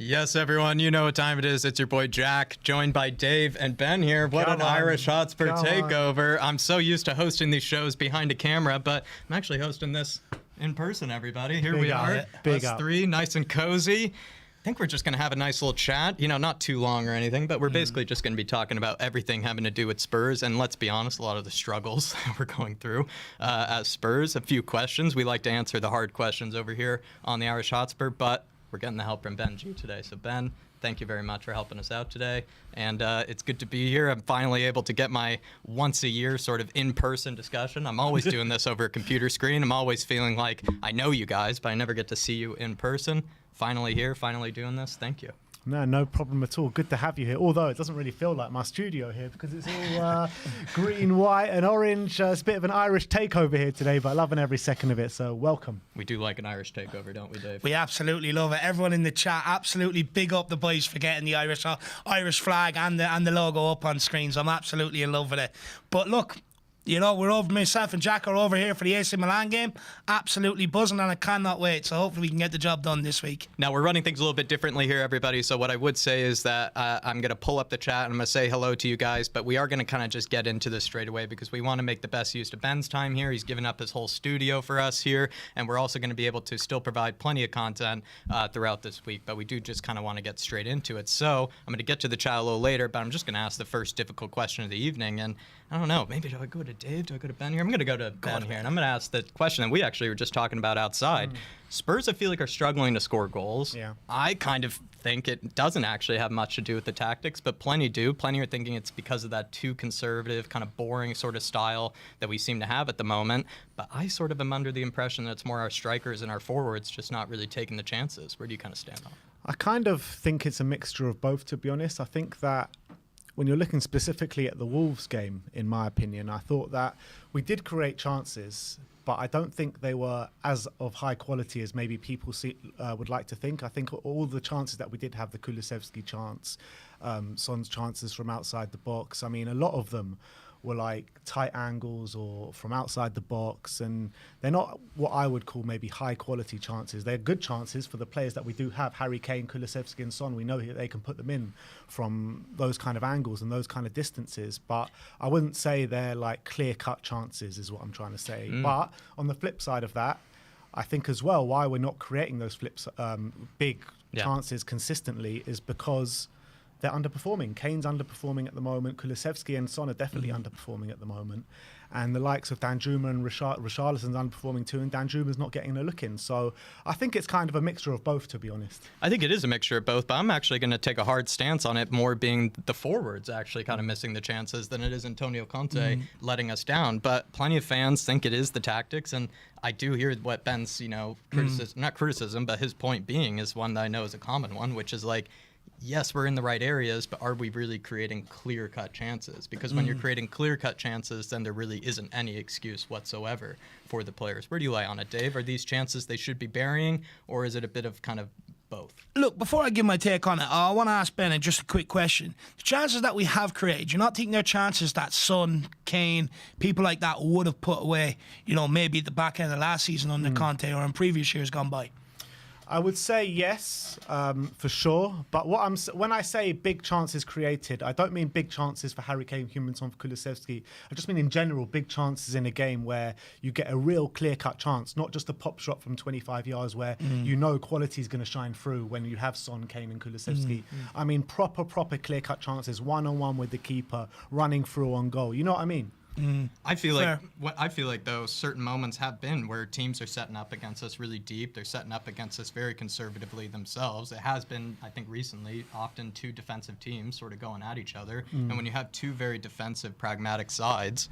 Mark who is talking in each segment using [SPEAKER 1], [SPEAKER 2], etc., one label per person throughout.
[SPEAKER 1] Yes, everyone, you know what time it is. It's your boy Jack, joined by Dave and Ben here. What an IrishHotspur takeover. I'm so used to hosting these shows behind a camera, but I'm actually hosting this in person, everybody. Here we are, us three, nice and cozy. I think we're just going to have a nice little chat, you know, not too long or anything, but we're basically just going to be talking about everything having to do with Spurs. And let's be honest, a lot of the struggles we're going through as Spurs. A few questions. We like to answer the hard questions over here on the IrishHotspur, but we're getting the help from Ben G today. So Ben, thank you very much for helping us out today. And it's good to be here. I'm finally able to get my once a year sort of in-person discussion. I'm always doing this over a computer screen. I'm always feeling like I know you guys, but I never get to see you in person. Finally here, finally doing this. Thank you.
[SPEAKER 2] No problem at all. Good to have you here. Although it doesn't really feel like my studio here because it's all green, white and orange. It's a bit of an Irish takeover here today, but loving every second of it. So welcome.
[SPEAKER 1] We do like an Irish takeover, don't we, Dave?
[SPEAKER 3] We absolutely love it. Everyone in the chat, absolutely big up the boys for getting the Irish flag and the logo up on screen. So I'm absolutely in love with it. But look, you know, myself and Jack are over here for the AC Milan game. Absolutely buzzing, and I cannot wait. So hopefully we can get the job done this week.
[SPEAKER 1] Now, we're running things a little bit differently here, everybody. So what I would say is that I'm going to pull up the chat and I'm going to say hello to you guys. But we are going to kind of just get into this straight away because we want to make the best use of Ben's time here. He's given up his whole studio for us here. And we're also going to be able to still provide plenty of content throughout this week. But we do just kind of want to get straight into it. So I'm going to get to the chat a little later, but I'm just going to ask the first difficult question of the evening. And I don't know, maybe do I go to Dave? Do I go to Ben here? I'm going to go to Ben here, and I'm going to ask the question that we actually were just talking about outside. Spurs, I feel like, are struggling to score goals.
[SPEAKER 2] Yeah.
[SPEAKER 1] I kind of think it doesn't actually have much to do with the tactics, but plenty do. Plenty are thinking it's because of that too conservative, kind of boring sort of style that we seem to have at the moment. But I sort of am under the impression that it's more our strikers and our forwards just not really taking the chances. Where do you kind of stand on it?
[SPEAKER 2] I kind of think it's a mixture of both, to be honest. I think that when you're looking specifically at the Wolves game, in my opinion, I thought that we did create chances, but I don't think they were as of high quality as maybe people would like to think. I think all the chances that we did have, the Kulusevski chance, Son's chances from outside the box, I mean, a lot of them were like tight angles or from outside the box, and they're not what I would call maybe high quality chances. They're good chances for the players that we do have, Harry Kane, Kulusevski and Son. We know they can put them in from those kind of angles and those kind of distances, but I wouldn't say they're like clear-cut chances is what I'm trying to say. But on the flip side of that, I think as well why we're not creating those big chances consistently is because they're underperforming. Kane's underperforming at the moment. Kulusevski and Son are definitely underperforming at the moment. And the likes of Danjuma and Richarlison's underperforming too, and Danjuma's not getting a look in. So I think it's kind of a mixture of both, to be honest.
[SPEAKER 1] I think it is a mixture of both, but I'm actually going to take a hard stance on it, more being the forwards actually kind of missing the chances than it is Antonio Conte letting us down. But plenty of fans think it is the tactics, and I do hear what Ben's, you know, not criticism, but his point being is one that I know is a common one, which is like, yes, we're in the right areas, but are we really creating clear-cut chances? Because when you're creating clear-cut chances, then there really isn't any excuse whatsoever for the players. Where do you lie on it, Dave? Are these chances they should be burying, or is it a bit of kind of both?
[SPEAKER 3] Look, before I give my take on it, I want to ask Ben just a quick question. The chances that we have created, you're not thinking they're chances that Son, Kane, people like that would have put away, you know, maybe at the back end of last season under Conte or in previous years gone by?
[SPEAKER 2] I would say yes, for sure. But when I say big chances created, I don't mean big chances for Harry Kane, Humanson, for Kulusevski. I just mean in general big chances in a game where you get a real clear-cut chance, not just a pop shot from 25 yards where you know quality is going to shine through when you have Son, Kane and Kulusevski. I mean proper clear-cut chances, one-on-one with the keeper, running through on goal. You know what I mean?
[SPEAKER 1] I feel like though certain moments have been where teams are setting up against us really deep. They're setting up against us very conservatively themselves. It has been, I think, recently often two defensive teams sort of going at each other. And when you have two very defensive, pragmatic sides,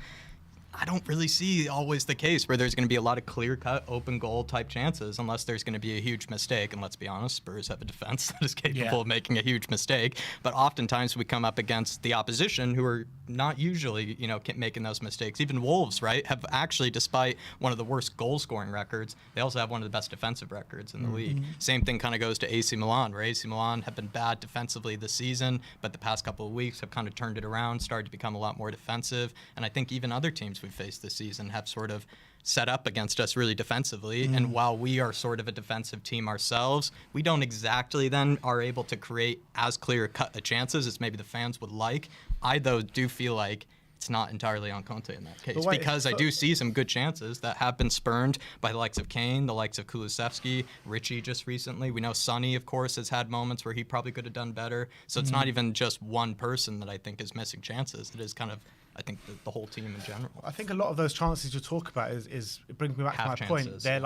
[SPEAKER 1] I don't really see always the case where there's going to be a lot of clear-cut, open goal type chances unless there's going to be a huge mistake. And let's be honest, Spurs have a defense that is capable of making a huge mistake. But oftentimes we come up against the opposition who are not usually, making those mistakes. Even Wolves, right, have actually, despite one of the worst goal-scoring records, they also have one of the best defensive records in the league. Same thing kind of goes to AC Milan, where AC Milan have been bad defensively this season, but the past couple of weeks have kind of turned it around, started to become a lot more defensive. And I think even other teams we've faced this season have sort of set up against us really defensively. And while we are sort of a defensive team ourselves, we don't exactly then are able to create as clear-cut chances as maybe the fans would like. I, though, do feel like it's not entirely on Conte in that case, because I do see some good chances that have been spurned by the likes of Kane, the likes of Kulusevski, Richie just recently. We know Sonny, of course, has had moments where he probably could have done better. So it's not even just one person that I think is missing chances. It is kind of, I think, the whole team in general.
[SPEAKER 2] I think a lot of those chances you talk about is it brings me back to my point. They're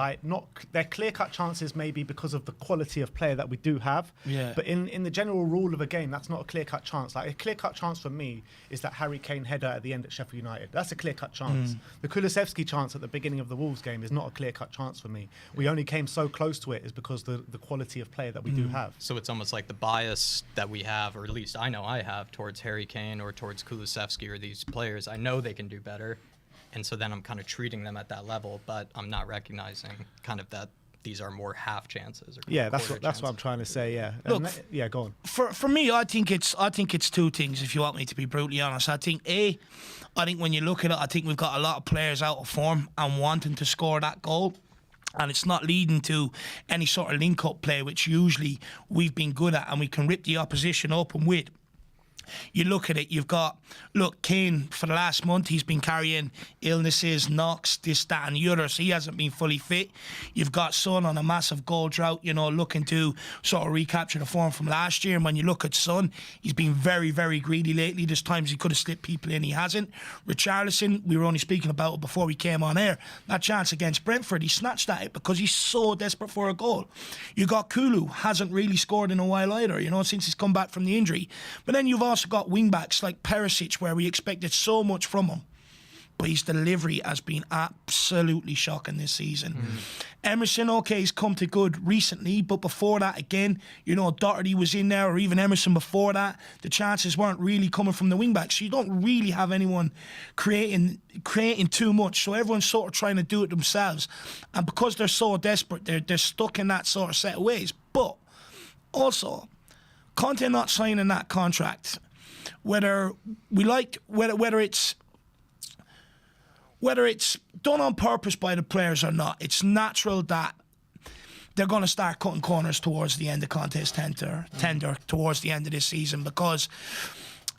[SPEAKER 2] they're clear-cut chances maybe because of the quality of player that we do have.
[SPEAKER 3] Yeah.
[SPEAKER 2] But in the general rule of a game, that's not a clear-cut chance. Like a clear-cut chance for me is that Harry Kane header at the end at Sheffield United. That's a clear-cut chance. The Kulusevski chance at the beginning of the Wolves game is not a clear-cut chance for me. We only came so close to it is because the quality of player that we do have.
[SPEAKER 1] So it's almost like the bias that we have, or at least I know I have, towards Harry Kane or towards Kulusevski or these players. I know they can do better, and so then I'm kind of treating them at that level, but I'm not recognizing kind of that these are more half chances. Or
[SPEAKER 2] that's what I'm trying to say. Yeah.
[SPEAKER 3] Look,
[SPEAKER 2] go on.
[SPEAKER 3] For me, I think it's two things. If you want me to be brutally honest, I think when you look at it, I think we've got a lot of players out of form and wanting to score that goal. And it's not leading to any sort of link-up play, which usually we've been good at, and we can rip the opposition open with. You look at it, Kane, for the last month, he's been carrying illnesses, knocks, this, that, and the other, so he hasn't been fully fit. You've got Son on a massive goal drought, looking to sort of recapture the form from last year. And when you look at Son, he's been very, very greedy lately. There's times he could have slipped people in, he hasn't. Richarlison, we were only speaking about it before we came on air. That chance against Brentford, he snatched at it because he's so desperate for a goal. You got Kulu, hasn't really scored in a while either, since he's come back from the injury. But then you've also got wing-backs like Perisic, where we expected so much from him, but his delivery has been absolutely shocking this season. Emerson, he's come to good recently, but before that, again, Doherty was in there, or even Emerson before that, the chances weren't really coming from the wing-backs, so you don't really have anyone creating too much, so everyone's sort of trying to do it themselves, and because they're so desperate, they're stuck in that sort of set of ways. But also, Conte not signing that contract, whether it's done on purpose by the players or not, it's natural that they're going to start cutting corners towards the end of Conte's tender towards the end of this season, because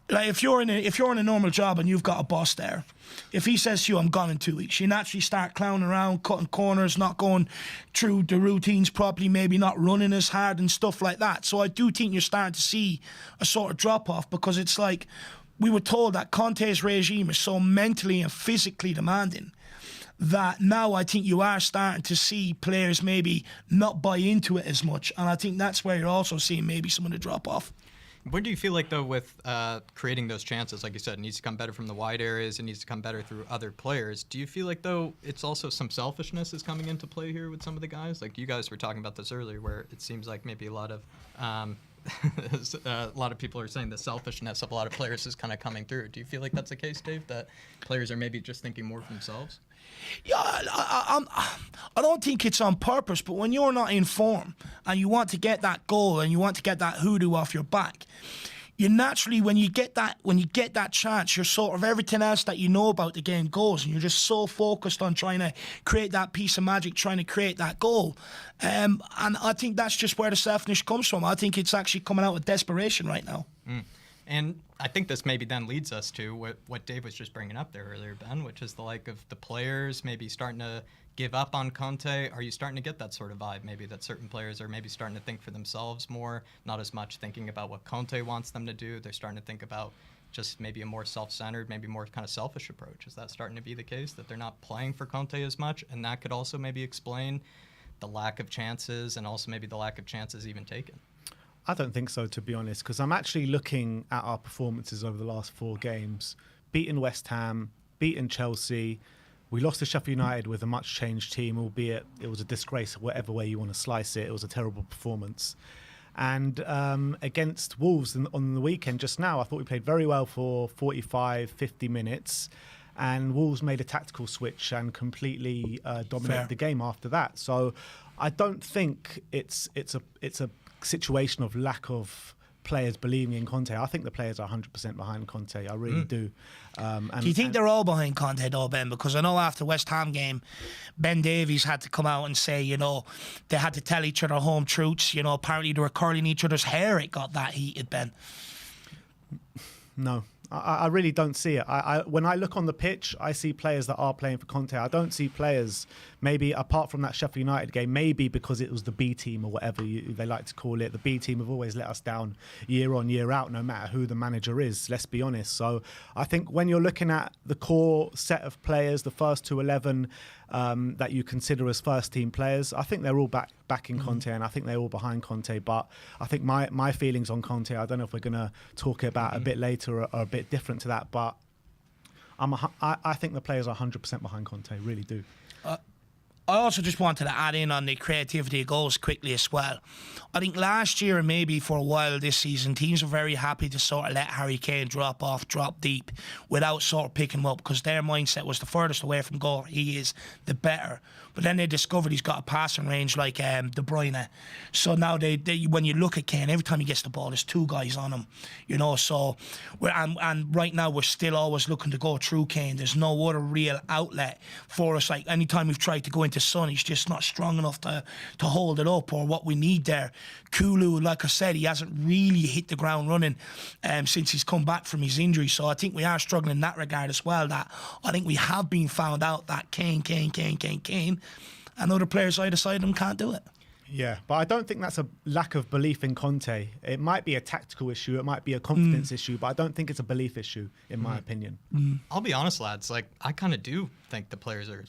[SPEAKER 3] like if you're in a normal job and you've got a boss there, if he says to you, I'm gone in 2 weeks, you naturally start clowning around, cutting corners, not going through the routines properly, maybe not running as hard and stuff like that. So I do think you're starting to see a sort of drop-off, because it's like we were told that Conte's regime is so mentally and physically demanding that now I think you are starting to see players maybe not buy into it as much. And I think that's where you're also seeing maybe some of the drop-off.
[SPEAKER 1] What do you feel like, though, with creating those chances? Like you said, it needs to come better from the wide areas. It needs to come better through other players. Do you feel like, though, it's also some selfishness is coming into play here with some of the guys? Like you guys were talking about this earlier, where it seems like maybe a lot of people are saying the selfishness of a lot of players is kind of coming through. Do you feel like that's the case, Dave, that players are maybe just thinking more for themselves?
[SPEAKER 3] Yeah, I don't think it's on purpose, but when you're not in form and you want to get that goal and you want to get that hoodoo off your back, you naturally, when you get that chance, you're sort of everything else that you know about the game goes, and you're just so focused on trying to create that piece of magic, trying to create that goal. And I think that's just where the selfishness comes from. I think it's actually coming out with desperation right now.
[SPEAKER 1] And I think this maybe then leads us to what Dave was just bringing up there earlier, Ben, which is the like of the players maybe starting to give up on Conte. Are you starting to get that sort of vibe, maybe that certain players are maybe starting to think for themselves more, not as much thinking about what Conte wants them to do? They're starting to think about just maybe a more self-centered, maybe more kind of selfish approach. Is that starting to be the case, that they're not playing for Conte as much? And that could also maybe explain the lack of chances, and also maybe the lack of chances even taken.
[SPEAKER 2] I don't think so, to be honest, because I'm actually looking at our performances over the last 4 games. Beaten West Ham, beaten Chelsea. We lost to Sheffield United with a much-changed team, albeit it was a disgrace, whatever way you want to slice it. It was a terrible performance. And against Wolves on the weekend just now, I thought we played very well for 45, 50 minutes. And Wolves made a tactical switch and completely dominated the game after that. So I don't think it's a situation of lack of players believing in Conte. I think the players are 100% behind Conte. I really do.
[SPEAKER 3] Do you think they're all behind Conte though, Ben? Because I know after West Ham game, Ben Davies had to come out and say, they had to tell each other home truths. Apparently they were curling each other's hair. It got that heated, Ben.
[SPEAKER 2] No. I really don't see it. When I look on the pitch, I see players that are playing for Conte. I don't see players, maybe apart from that Sheffield United game, maybe because it was the B team or whatever they like to call it. The B team have always let us down year on, year out, no matter who the manager is, let's be honest. So I think when you're looking at the core set of players, the first to 11 that you consider as first team players, I think they're all backing Conte, and I think they're all behind Conte. But I think my feelings on Conte, I don't know if we're going to talk about a bit later or a bit different to that, but I think the players are 100% behind Conte, really do.
[SPEAKER 3] I also just wanted to add in on the creativity of goals quickly as well. I think last year and maybe for a while this season, teams were very happy to sort of let Harry Kane drop deep without sort of picking him up, because their mindset was the furthest away from goal he is, the better. But then they discovered he's got a passing range like De Bruyne. So now they when you look at Kane, every time he gets the ball, there's two guys on him. So and right now we're still always looking to go through Kane. There's no other real outlet for us. Like anytime we've tried to go into Son, he's just not strong enough to hold it up, or what we need there. Kulu, like I said, he hasn't really hit the ground running since he's come back from his injury. So I think we are struggling in that regard as well. That I think we have been found out that Kane, and other players either side of them can't do it.
[SPEAKER 2] Yeah, but I don't think that's a lack of belief in Conte. It might be a tactical issue, it might be a confidence issue, but I don't think it's a belief issue, in my opinion.
[SPEAKER 1] I'll be honest, lads. I kind of do think the players are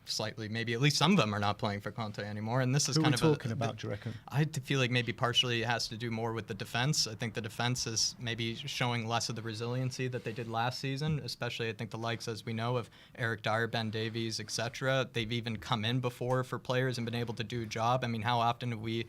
[SPEAKER 1] slightly, maybe at least some of them are not playing for Conte anymore, and this is
[SPEAKER 2] Who
[SPEAKER 1] kind
[SPEAKER 2] are
[SPEAKER 1] of
[SPEAKER 2] we talking about, do you reckon?
[SPEAKER 1] I feel like maybe partially it has to do more with the defense. I think the defense is maybe showing less of the resiliency that they did last season, especially I think the likes, as we know, of Eric Dyer, Ben Davies, etc. They've even come in before for players and been able to do a job. I mean, how often have we...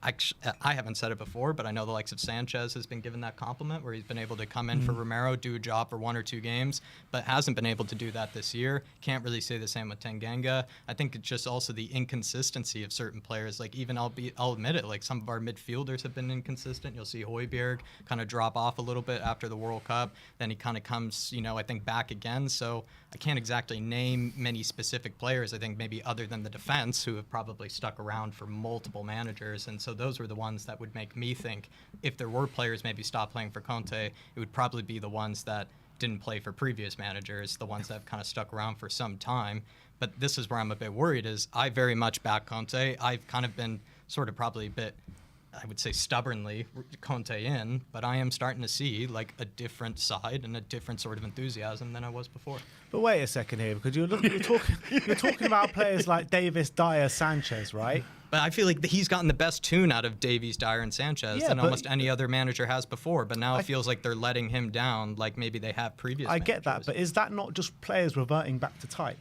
[SPEAKER 1] I haven't said it before, but I know the likes of Sanchez has been given that compliment where he's been able to come in for Romero, do a job for 1 or 2 games, but hasn't been able to do that this year. Can't really say the same with Tanganga. I think it's just also the inconsistency of certain players. Like even I'll admit it, like some of our midfielders have been inconsistent. You'll see Højbjerg kind of drop off a little bit after the World Cup. Then he kind of comes, I think back again. So I can't exactly name many specific players, I think maybe other than the defense, who have probably stuck around for multiple managers. And so those were the ones that would make me think if there were players maybe stop playing for Conte, it would probably be the ones that didn't play for previous managers, the ones that have kind of stuck around for some time. But this is where I'm a bit worried, is I very much back Conte. I've kind of been sort of probably a bit, I would say stubbornly, Conte in, but I am starting to see like a different side and a different sort of enthusiasm than I was before.
[SPEAKER 2] But wait a second here, because you're talking about players like Davis, Dyer, Sanchez, right?
[SPEAKER 1] But I feel like he's gotten the best tune out of Davies, Dyer, and Sanchez than almost any other manager has before. But now it feels like they're letting him down like maybe they have previous managers.
[SPEAKER 2] I get that, but is that not just players reverting back to type?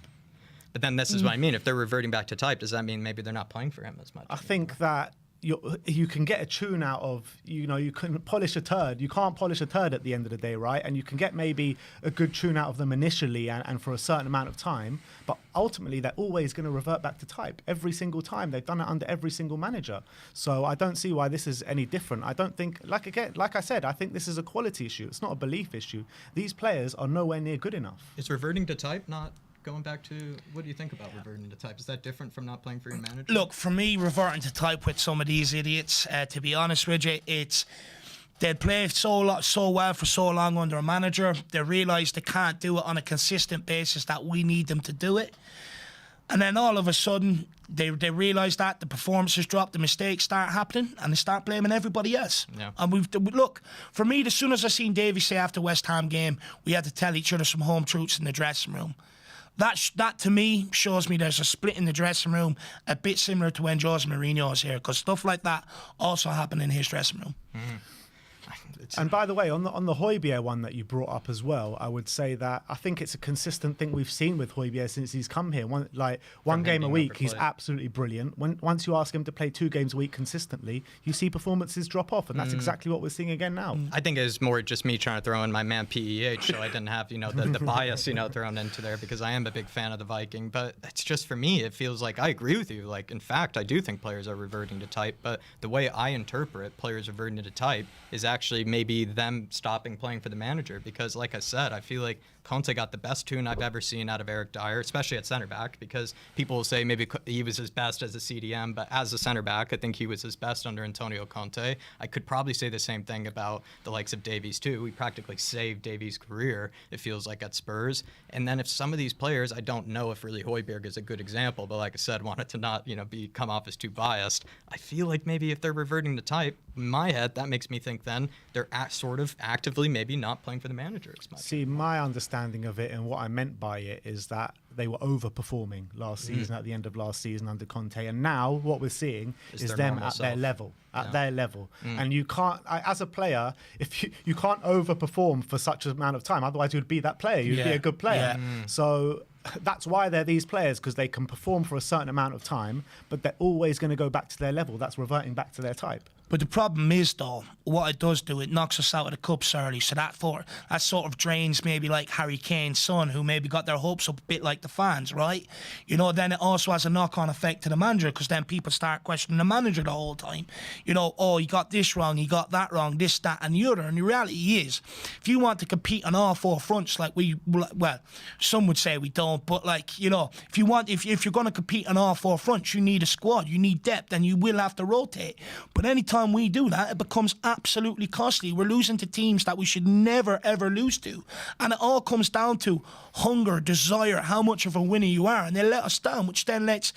[SPEAKER 1] But then this is what I mean. If they're reverting back to type, does that mean maybe they're not playing for him as much?
[SPEAKER 2] I think that you can get a tune out of, you can polish a turd. You can't polish a turd at the end of the day, right? And you can get maybe a good tune out of them initially and for a certain amount of time, but ultimately they're always going to revert back to type every single time. They've done it under every single manager. So I don't see why this is any different. I don't think, like I said, I think this is a quality issue. It's not a belief issue. These players are nowhere near good enough.
[SPEAKER 1] Is reverting to type not going back to, what do you think about reverting to type? Is that different from not playing for your manager?
[SPEAKER 3] Look, for me, reverting to type with some of these idiots, to be honest with you, they'd play so well for so long under a manager, they realise they can't do it on a consistent basis that we need them to do it. And then all of a sudden, they realise that the performances drop, the mistakes start happening, and they start blaming everybody else.
[SPEAKER 1] Yeah.
[SPEAKER 3] And look, for me, as soon as I seen Davies say after West Ham game, we had to tell each other some home truths in the dressing room. That to me shows me there's a split in the dressing room, a bit similar to when Jose Mourinho was here, because stuff like that also happened in his dressing room.
[SPEAKER 2] And by the way, on the Højbjerg one that you brought up as well, I would say that I think it's a consistent thing we've seen with Højbjerg since he's come here. One game a week, he's absolutely brilliant. Once you ask him to play 2 games a week consistently, you see performances drop off, and that's exactly what we're seeing again now.
[SPEAKER 1] I think it's more just me trying to throw in my man PEH, so I didn't have the bias thrown into there, because I am a big fan of the Viking. But it's just, for me, it feels like I agree with you. Like, in fact, I do think players are reverting to type, but the way I interpret players reverting to type is actually maybe them stopping playing for the manager, because like I said, I feel like Conte got the best tune I've ever seen out of Eric Dyer, especially at center back, because people will say maybe he was his best as a CDM, but as a center back, I think he was his best under Antonio Conte. I could probably say the same thing about the likes of Davies too. We practically saved Davies' career, it feels like, at Spurs. And then if some of these players, I don't know if really Højbjerg is a good example, but like I said, wanted to not come off as too biased. I feel like maybe if they're reverting to type, in my head, that makes me think then they're sort of actively maybe not playing for the manager as much.
[SPEAKER 2] See, my understanding of it and what I meant by it is that they were overperforming last season, at the end of last season under Conte, and now what we're seeing is them at their level. And you can't, as a player, if you can't overperform for such an amount of time, otherwise you'd be that player, you'd be a good player. So that's why they're these players, because they can perform for a certain amount of time, but they're always going to go back to their level. That's reverting back to their type.
[SPEAKER 3] But the problem is, though, what it does do, it knocks us out of the cups early. So that sort of drains maybe like Harry Kane's son, who maybe got their hopes up a bit like the fans, right? Then it also has a knock-on effect to the manager, because then people start questioning the manager the whole time. Oh, you got this wrong, you got that wrong, this, that, and the other. And the reality is, if you want to compete on all 4 fronts, some would say we don't, but if you're going to compete on all 4 fronts, you need a squad, you need depth, and you will have to rotate. But anytime we do that, it becomes absolutely costly. We're losing to teams that we should never, ever lose to. And it all comes down to hunger, desire, how much of a winner you are. And they let us down, which then lets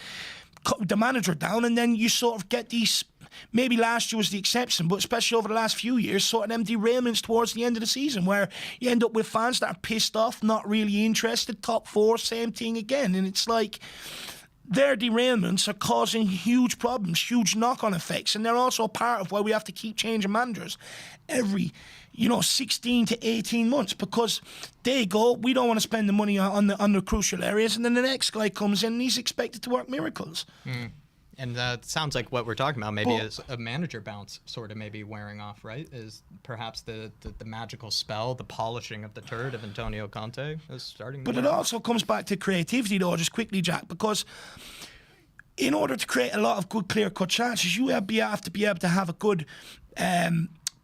[SPEAKER 3] the manager down. And then you sort of get these, maybe last year was the exception, but especially over the last few years, sort of them derailments towards the end of the season, where you end up with fans that are pissed off, not really interested, top 4, same thing again. And it's like, their derailments are causing huge problems, huge knock-on effects, and they're also a part of why we have to keep changing managers every 16 to 18 months, because they go, we don't want to spend the money on the crucial areas, and then the next guy comes in and he's expected to work miracles.
[SPEAKER 1] And it sounds like what we're talking about maybe is a manager bounce sort of maybe wearing off, right? Is perhaps the magical spell, the polishing of the turd of Antonio Conte is starting to
[SPEAKER 3] But it also comes back to creativity, though, just quickly, Jack, because in order to create a lot of good, clear-cut chances, you have to be able to have a good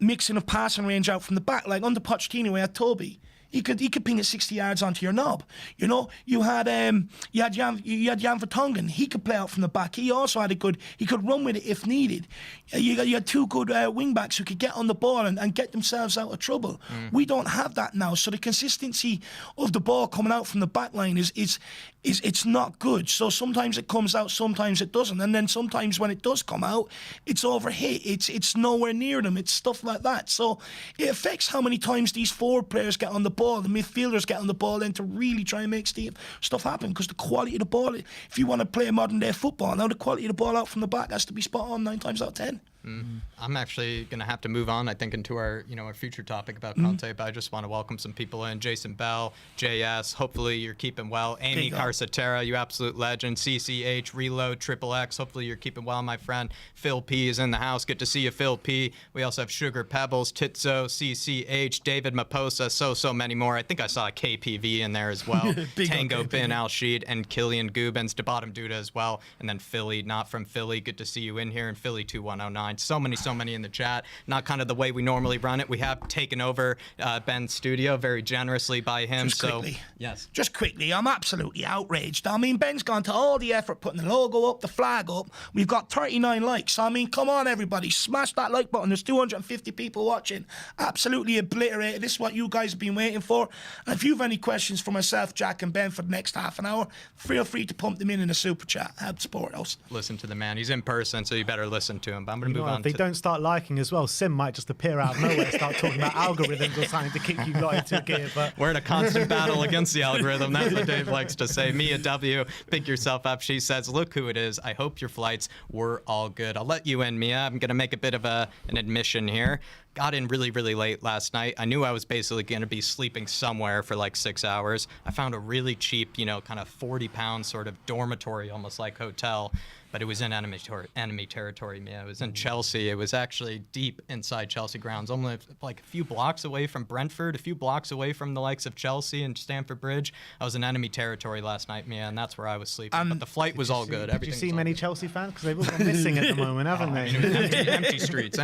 [SPEAKER 3] mixing of passing range out from the back. Like under Pochettino, we had Toby. He could ping it 60 yards onto your knob. You had Jan Vertonghen. He could play out from the back. He also had he could run with it if needed. You had 2 good wing backs who could get on the ball and get themselves out of trouble. We don't have that now. So the consistency of the ball coming out from the back line is it's not good. So sometimes it comes out, sometimes it doesn't. And then sometimes when it does come out, it's overhit. It's nowhere near them. It's stuff like that. So it affects how many times these forward players get on the ball, the midfielders get on the ball, then to really try and make stuff happen, because the quality of the ball, if you want to play modern day football, now the quality of the ball out from the back has to be spot on 9 times out of 10.
[SPEAKER 1] I'm actually going to have to move on, I think, into our our future topic about Conte, but I just want to welcome some people in. Jason Bell, JS, hopefully you're keeping well. Amy Carsatera, you absolute legend. CCH, Reload, Triple X, hopefully you're keeping well, my friend. Phil P is in the house. Good to see you, Phil P. We also have Sugar Pebbles, Titzo, CCH, David Maposa, so many more. I think I saw a KPV in there as well. Tango Bin Al-Sheed and Killian Gubens, Debatum Duda as well. And then Philly, not from Philly. Good to see you in here. And Philly 2109. So many in the chat. Not kind of the way we normally run it. We have taken over Ben's studio very generously by him.
[SPEAKER 3] Just quickly, I'm absolutely outraged. I mean, Ben's gone to all the effort putting the logo up, the flag up. We've got 39 likes. I mean, come on, everybody. Smash that like button. There's 250 people watching. Absolutely obliterated. This is what you guys have been waiting for. And if you have any questions for myself, Jack, and Ben for the next half an hour, feel free to pump them in a super chat. Help support us.
[SPEAKER 1] Listen to the man. He's in person, so you better listen to him. But I'm going to move
[SPEAKER 2] Well,
[SPEAKER 1] on
[SPEAKER 2] if they
[SPEAKER 1] to...
[SPEAKER 2] don't start liking as well, Sim might just appear out of nowhere, start talking about algorithms or something to kick you lot into gear. But
[SPEAKER 1] We're in a constant battle against the algorithm. That's what Dave likes to say. Mia W, pick yourself up. She says, look who it is. I hope your flights were all good. I'll let you in, Mia. I'm going to make a bit of an admission here. Got in really, really late last night. I knew I was basically going to be sleeping somewhere for like 6 hours. I found a really cheap, kind of 40-pound sort of dormitory, almost like hotel. But it was in enemy territory, Mia. It was in Chelsea. It was actually deep inside Chelsea grounds, only like a few blocks away from Brentford, a few blocks away from the likes of Chelsea and Stamford Bridge. I was in enemy territory last night, Mia, and that's where I was sleeping. But the flight was all good.
[SPEAKER 2] Did you see many Chelsea fans? Because they've all gone missing at the moment, haven't they?
[SPEAKER 1] Empty streets.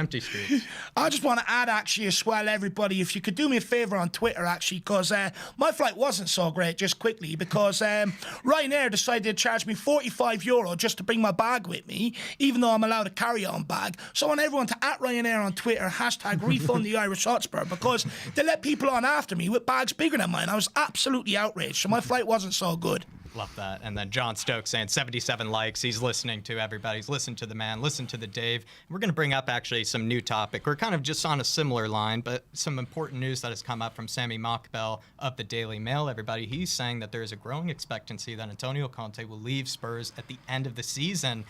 [SPEAKER 3] I just want to add, actually, as well, everybody, if you could do me a favour on Twitter, actually, because my flight wasn't so great, just quickly, because Ryanair decided to charge me €45 just to bring my bag with me, even though I'm allowed a carry-on bag. So I want everyone to @Ryanair on Twitter, #refund the Irish Hotspur, because they let people on after me with bags bigger than mine. I was absolutely outraged, so my flight wasn't so good.
[SPEAKER 1] Love that. And then John Stokes saying 77 likes. He's listening to everybody. He's listened to the man, listened to the Dave. We're going to bring up actually some new topic. We're kind of just on a similar line, but some important news that has come up from Sammy Mockbell of the Daily Mail, everybody. He's saying that there is a growing expectancy that Antonio Conte will leave Spurs at the end of the season.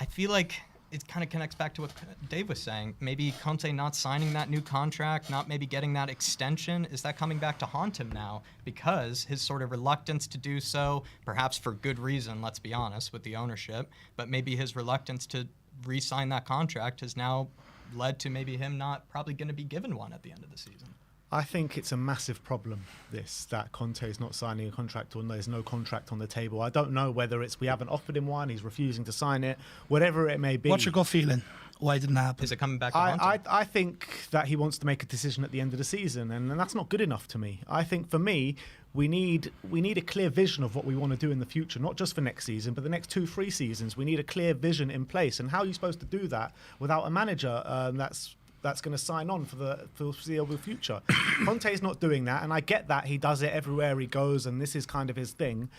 [SPEAKER 1] I feel like it kind of connects back to what Dave was saying. Maybe Conte not signing that new contract, not maybe getting that extension. Is that coming back to haunt him now? Because his sort of reluctance to do so, perhaps for good reason, let's be honest, with the ownership, but maybe his reluctance to re-sign that contract has now led to maybe him not probably going to be given one at the end of the season.
[SPEAKER 2] I think it's a massive problem, that Conte is not signing a contract or there's no contract on the table. I don't know whether it's we haven't offered him one, he's refusing to sign it, whatever it may be.
[SPEAKER 3] What's your gut feeling? Why didn't it happen?
[SPEAKER 1] Is it coming back to haunt him?
[SPEAKER 2] I think that he wants to make a decision at the end of the season, and that's not good enough to me. I think for me, we need a clear vision of what we want to do in the future, not just for next season, but the next 2-3 seasons. We need a clear vision in place, and how are you supposed to do that without a manager that's going to sign on for the foreseeable future? Conte is not doing that, and I get that he does it everywhere he goes, and this is kind of his thing.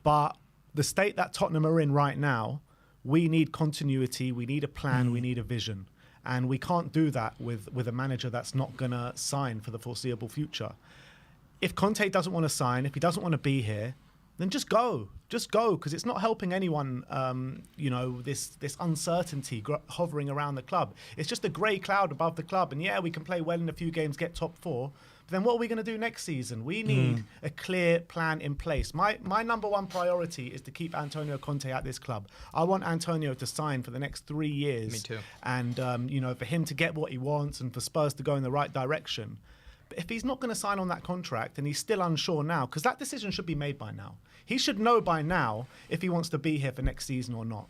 [SPEAKER 2] But the state that Tottenham are in right now, we need continuity, we need a plan, we need a vision. And we can't do that with a manager that's not going to sign for the foreseeable future. If Conte doesn't want to sign, if he doesn't want to be here, then just go, because it's not helping anyone. This uncertainty hovering around the club. It's just a grey cloud above the club. And yeah, we can play well in a few games, get top 4. But then what are we going to do next season? We need a clear plan in place. My number one priority is to keep Antonio Conte at this club. I want Antonio to sign for the next 3 years.
[SPEAKER 1] Me too.
[SPEAKER 2] And for him to get what he wants and for Spurs to go in the right direction. But if he's not going to sign on that contract and he's still unsure now, because that decision should be made by now. He should know by now if he wants to be here for next season or not.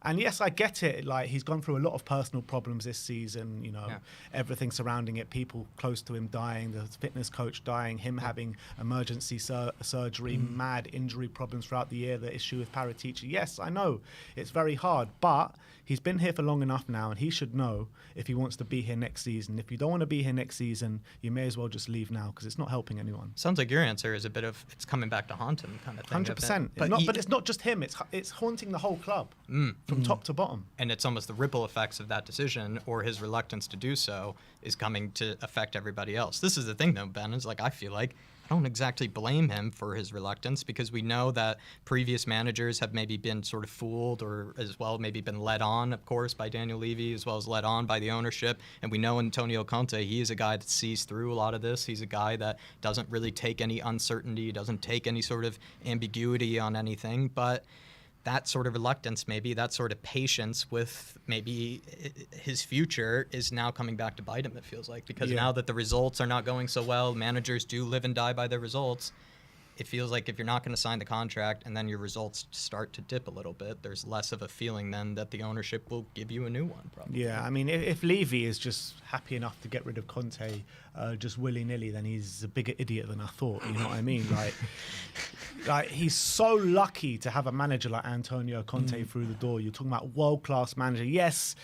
[SPEAKER 2] And yes, I get it. Like, he's gone through a lot of personal problems this season, everything surrounding it, people close to him dying, the fitness coach dying, him having emergency surgery, mad injury problems throughout the year, the issue with Paratici. Yes, I know it's very hard, but he's been here for long enough now, and he should know if he wants to be here next season. If you don't want to be here next season, you may as well just leave now, because it's not helping anyone.
[SPEAKER 1] Sounds like your answer is a bit of it's coming back to haunt him kind of thing.
[SPEAKER 2] 100%. But it's not just him. It's haunting the whole club from top to bottom.
[SPEAKER 1] And it's almost the ripple effects of that decision or his reluctance to do so is coming to affect everybody else. This is the thing, though, Ben, is like I feel like I don't exactly blame him for his reluctance, because we know that previous managers have maybe been sort of fooled or as well maybe been led on, of course, by Daniel Levy, as well as led on by the ownership. And we know Antonio Conte, he is a guy that sees through a lot of this. He's a guy that doesn't really take any uncertainty, doesn't take any sort of ambiguity on anything. But that sort of reluctance, maybe that sort of patience with maybe his future is now coming back to bite him, it feels like, because now that the results are not going so well, managers do live and die by their results. It feels like if you're not going to sign the contract and then your results start to dip a little bit, there's less of a feeling then that the ownership will give you a new one, probably.
[SPEAKER 2] Yeah, I mean, if Levy is just happy enough to get rid of Conte just willy-nilly, then he's a bigger idiot than I thought, you know what I mean? Like he's so lucky to have a manager like Antonio Conte through the door. You're talking about world-class manager. Yes,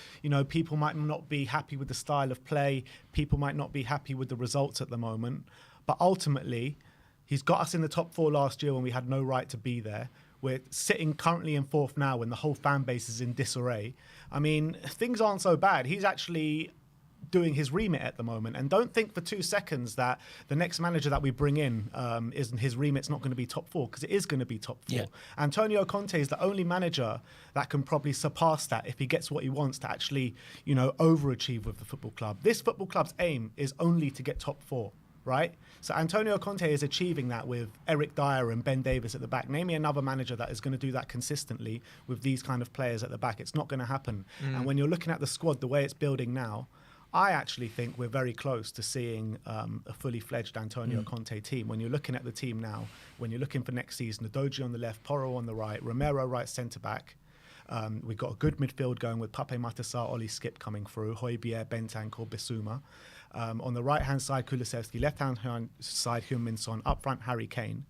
[SPEAKER 2] people might not be happy with the style of play. People might not be happy with the results at the moment. But ultimately, he's got us in the top 4 last year when we had no right to be there. We're sitting currently in fourth now when the whole fan base is in disarray. I mean, things aren't so bad. He's actually doing his remit at the moment, and don't think for 2 seconds that the next manager that we bring in isn't his remit's not going to be top four, because it is going to be top four. Antonio Conte is the only manager that can probably surpass that if he gets what he wants to actually, you know, overachieve with the football club. This football club's aim is only to get top four, right? So Antonio Conte is achieving that with Eric Dyer and Ben Davies at the back. Name me another manager that is going to do that consistently with these kind of players at the back. It's not going to happen. And when you're looking at the squad, the way it's building now, I actually think we're very close to seeing a fully fledged Antonio Conte team. When you're looking at the team now, when you're looking for next season, Udogie on the left, Porro on the right, Romero right centre-back. We've got a good midfield going with Pape Matasar, Oli Skip coming through, Højbjerg, Bentancur, Bissouma. On the right-hand side, Kulusevski, left-hand side, Heung-min Son, up front, Harry Kane.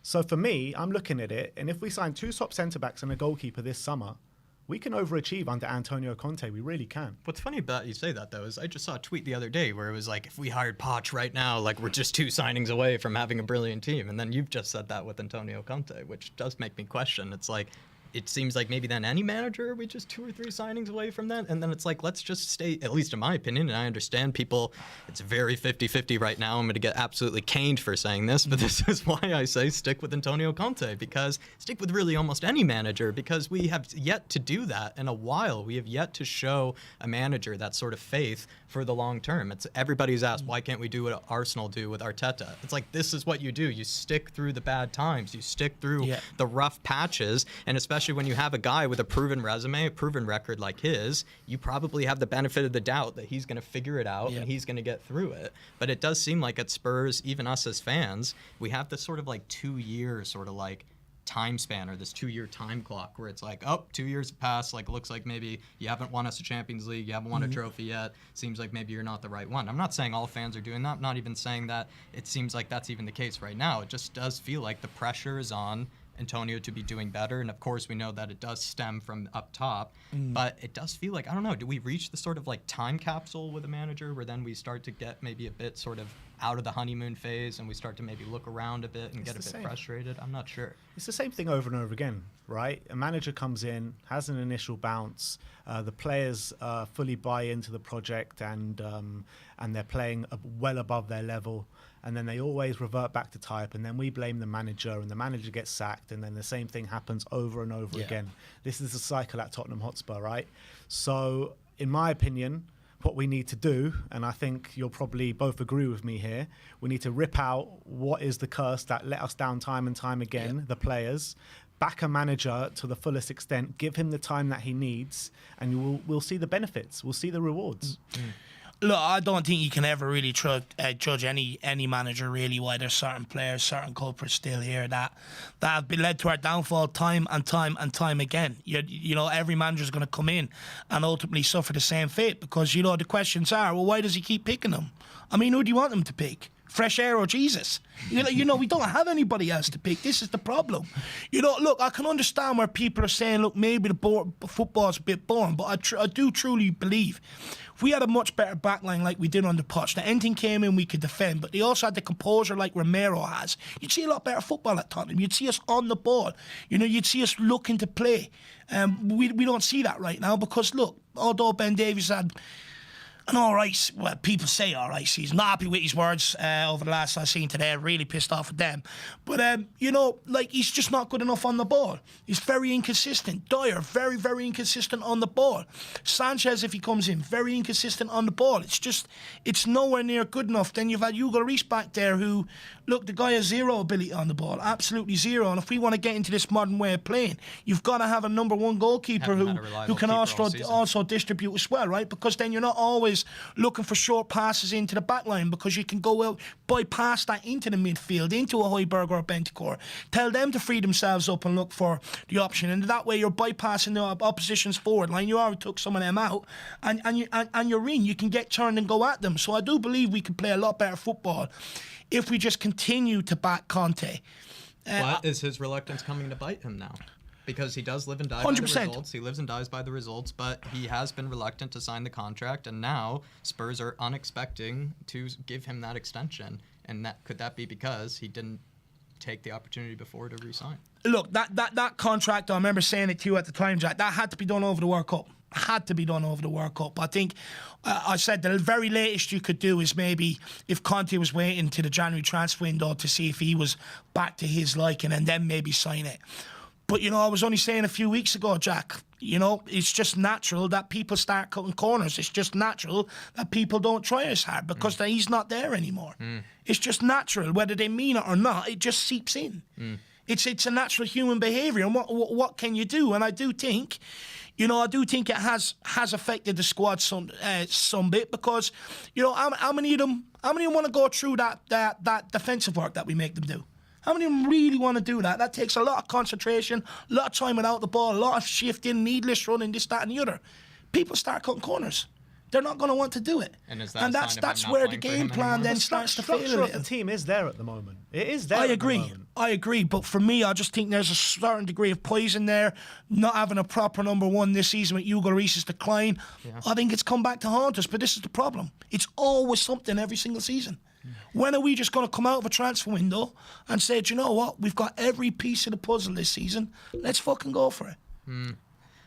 [SPEAKER 2] So for me, I'm looking at it, and if we sign 2 top centre-backs and a goalkeeper this summer, we can overachieve under Antonio Conte. We really can.
[SPEAKER 1] What's funny about you say that, though, is I just saw a tweet the other day where it was like, if we hired Poch right now, like, we're just 2 signings away from having a brilliant team. And then you've just said that with Antonio Conte, which does make me question. It's like, it seems like maybe then any manager, are we just 2 or 3 signings away from that? And then it's like, let's just stay, at least in my opinion, and I understand people, it's very 50-50 right now. I'm going to get absolutely caned for saying this, but this is why I say stick with Antonio Conte, because stick with really almost any manager, because we have yet to do that in a while. We have yet to show a manager that sort of faith for the long term. It's everybody's asked, why can't we do what Arsenal do with Arteta? It's like, this is what you do. You stick through the bad times. You stick through the rough patches, and especially when you have a guy with a proven resume, a proven record like his, you probably have the benefit of the doubt that he's going to figure it out and he's going to get through it. But it does seem like at Spurs, even us as fans, we have this sort of like 2-year sort of like time span, or this 2-year time clock where it's like, oh, 2 years have passed, like, looks like maybe you haven't won us a Champions League, you haven't won a trophy yet, seems like maybe you're not the right one. I'm not saying all fans are doing that. I'm not even saying that it seems like that's even the case right now. It just does feel like the pressure is on Antonio to be doing better, and of course we know that it does stem from up top, but it does feel like, I don't know, do we reach the sort of like time capsule with a manager where then we start to get maybe a bit sort of out of the honeymoon phase and we start to maybe look around a bit and get a bit frustrated? I'm not sure. It's
[SPEAKER 2] the same thing over and over again, right? A manager comes in, has an initial bounce, the players fully buy into the project, and they're playing well above their level, and then they always revert back to type, and then we blame the manager, and the manager gets sacked, and then the same thing happens over and over again. This is a cycle at Tottenham Hotspur, right? So, in my opinion, what we need to do, and I think you'll probably both agree with me here, we need to rip out what is the curse that let us down time and time again, the players, back a manager to the fullest extent, give him the time that he needs, and we'll see the benefits, we'll see the rewards.
[SPEAKER 3] Look, I don't think you can ever really judge any manager really why there's certain players, certain culprits still here that have been led to our downfall time and time and time again. You know, every manager's going to come in and ultimately suffer the same fate, because, you know, the questions are, well, why does he keep picking them? I mean, who do you want him to pick? Fresh air or Jesus? You know, we don't have anybody else to pick. This is the problem. You know, look, I can understand where people are saying, look, maybe the football's a bit boring, but I do truly believe if we had a much better backline like we did under Poch, that anything came in we could defend, but they also had the composure like Romero has, you'd see a lot better football at Tottenham. You'd see us on the ball. You know, you'd see us looking to play. We don't see that right now because, look, although Ben Davies had an alright, well, people say alright season. Not happy with his words over the last I've seen today. Really pissed off with them. But, you know, like, he's just not good enough on the ball. He's very inconsistent. Dyer, very, very inconsistent on the ball. Sanchez, if he comes in, very inconsistent on the ball. It's nowhere near good enough. Then you've had Hugo Reis back there who, look, the guy has zero ability on the ball. Absolutely zero. And if we want to get into this modern way of playing, you've got to have a number one goalkeeper who can also distribute as well, right? Because then you're not always looking for short passes into the back line, because you can go out, bypass that into the midfield, into a Højbjerg or a Bentancur, tell them to free themselves up and look for the option, and that way you're bypassing the opposition's forward line. You already took some of them out, and you're in. You can get turned and go at them. So I do believe we can play a lot better football if we just continue to back Conte.
[SPEAKER 1] What is his reluctance coming to bite him now? Because he does live and die 100%. By the results. He lives and dies by the results, but he has been reluctant to sign the contract, and now Spurs are unexpecting to give him that extension. And could that be because he didn't take the opportunity before to re-sign.
[SPEAKER 3] Look, that contract, I remember saying it to you at the time, Jack, that had to be done over the World Cup. Had to be done over the World Cup. I think I said the very latest you could do is maybe if Conte was waiting to the January transfer window to see if he was back to his liking and then maybe sign it. But, I was only saying a few weeks ago, Jack, it's just natural that people start cutting corners. It's just natural that people don't try as hard because he's not there anymore. It's just natural. Whether they mean it or not, it just seeps in. It's a natural human behaviour. And what can you do? And I do think, I do think it has affected the squad some bit because, how many of them want to go through that defensive work that we make them do? How many of them really want to do that? That takes a lot of concentration, a lot of time without the ball, a lot of shifting, needless running, this, that, and the other. People start cutting corners. They're not going to want to do it.
[SPEAKER 1] And that's
[SPEAKER 3] where the game plan then starts to fail a
[SPEAKER 2] structure of
[SPEAKER 3] little.
[SPEAKER 2] the team is there at the moment. It is there.
[SPEAKER 3] I agree. But for me, I just think there's a certain degree of poison there. Not having a proper number one this season with Hugo Lloris's decline. Yeah. I think it's come back to haunt us. But this is the problem. It's always something every single season. When are we just going to come out of a transfer window and say, do you know what? We've got every piece of the puzzle this season. Let's fucking go for it.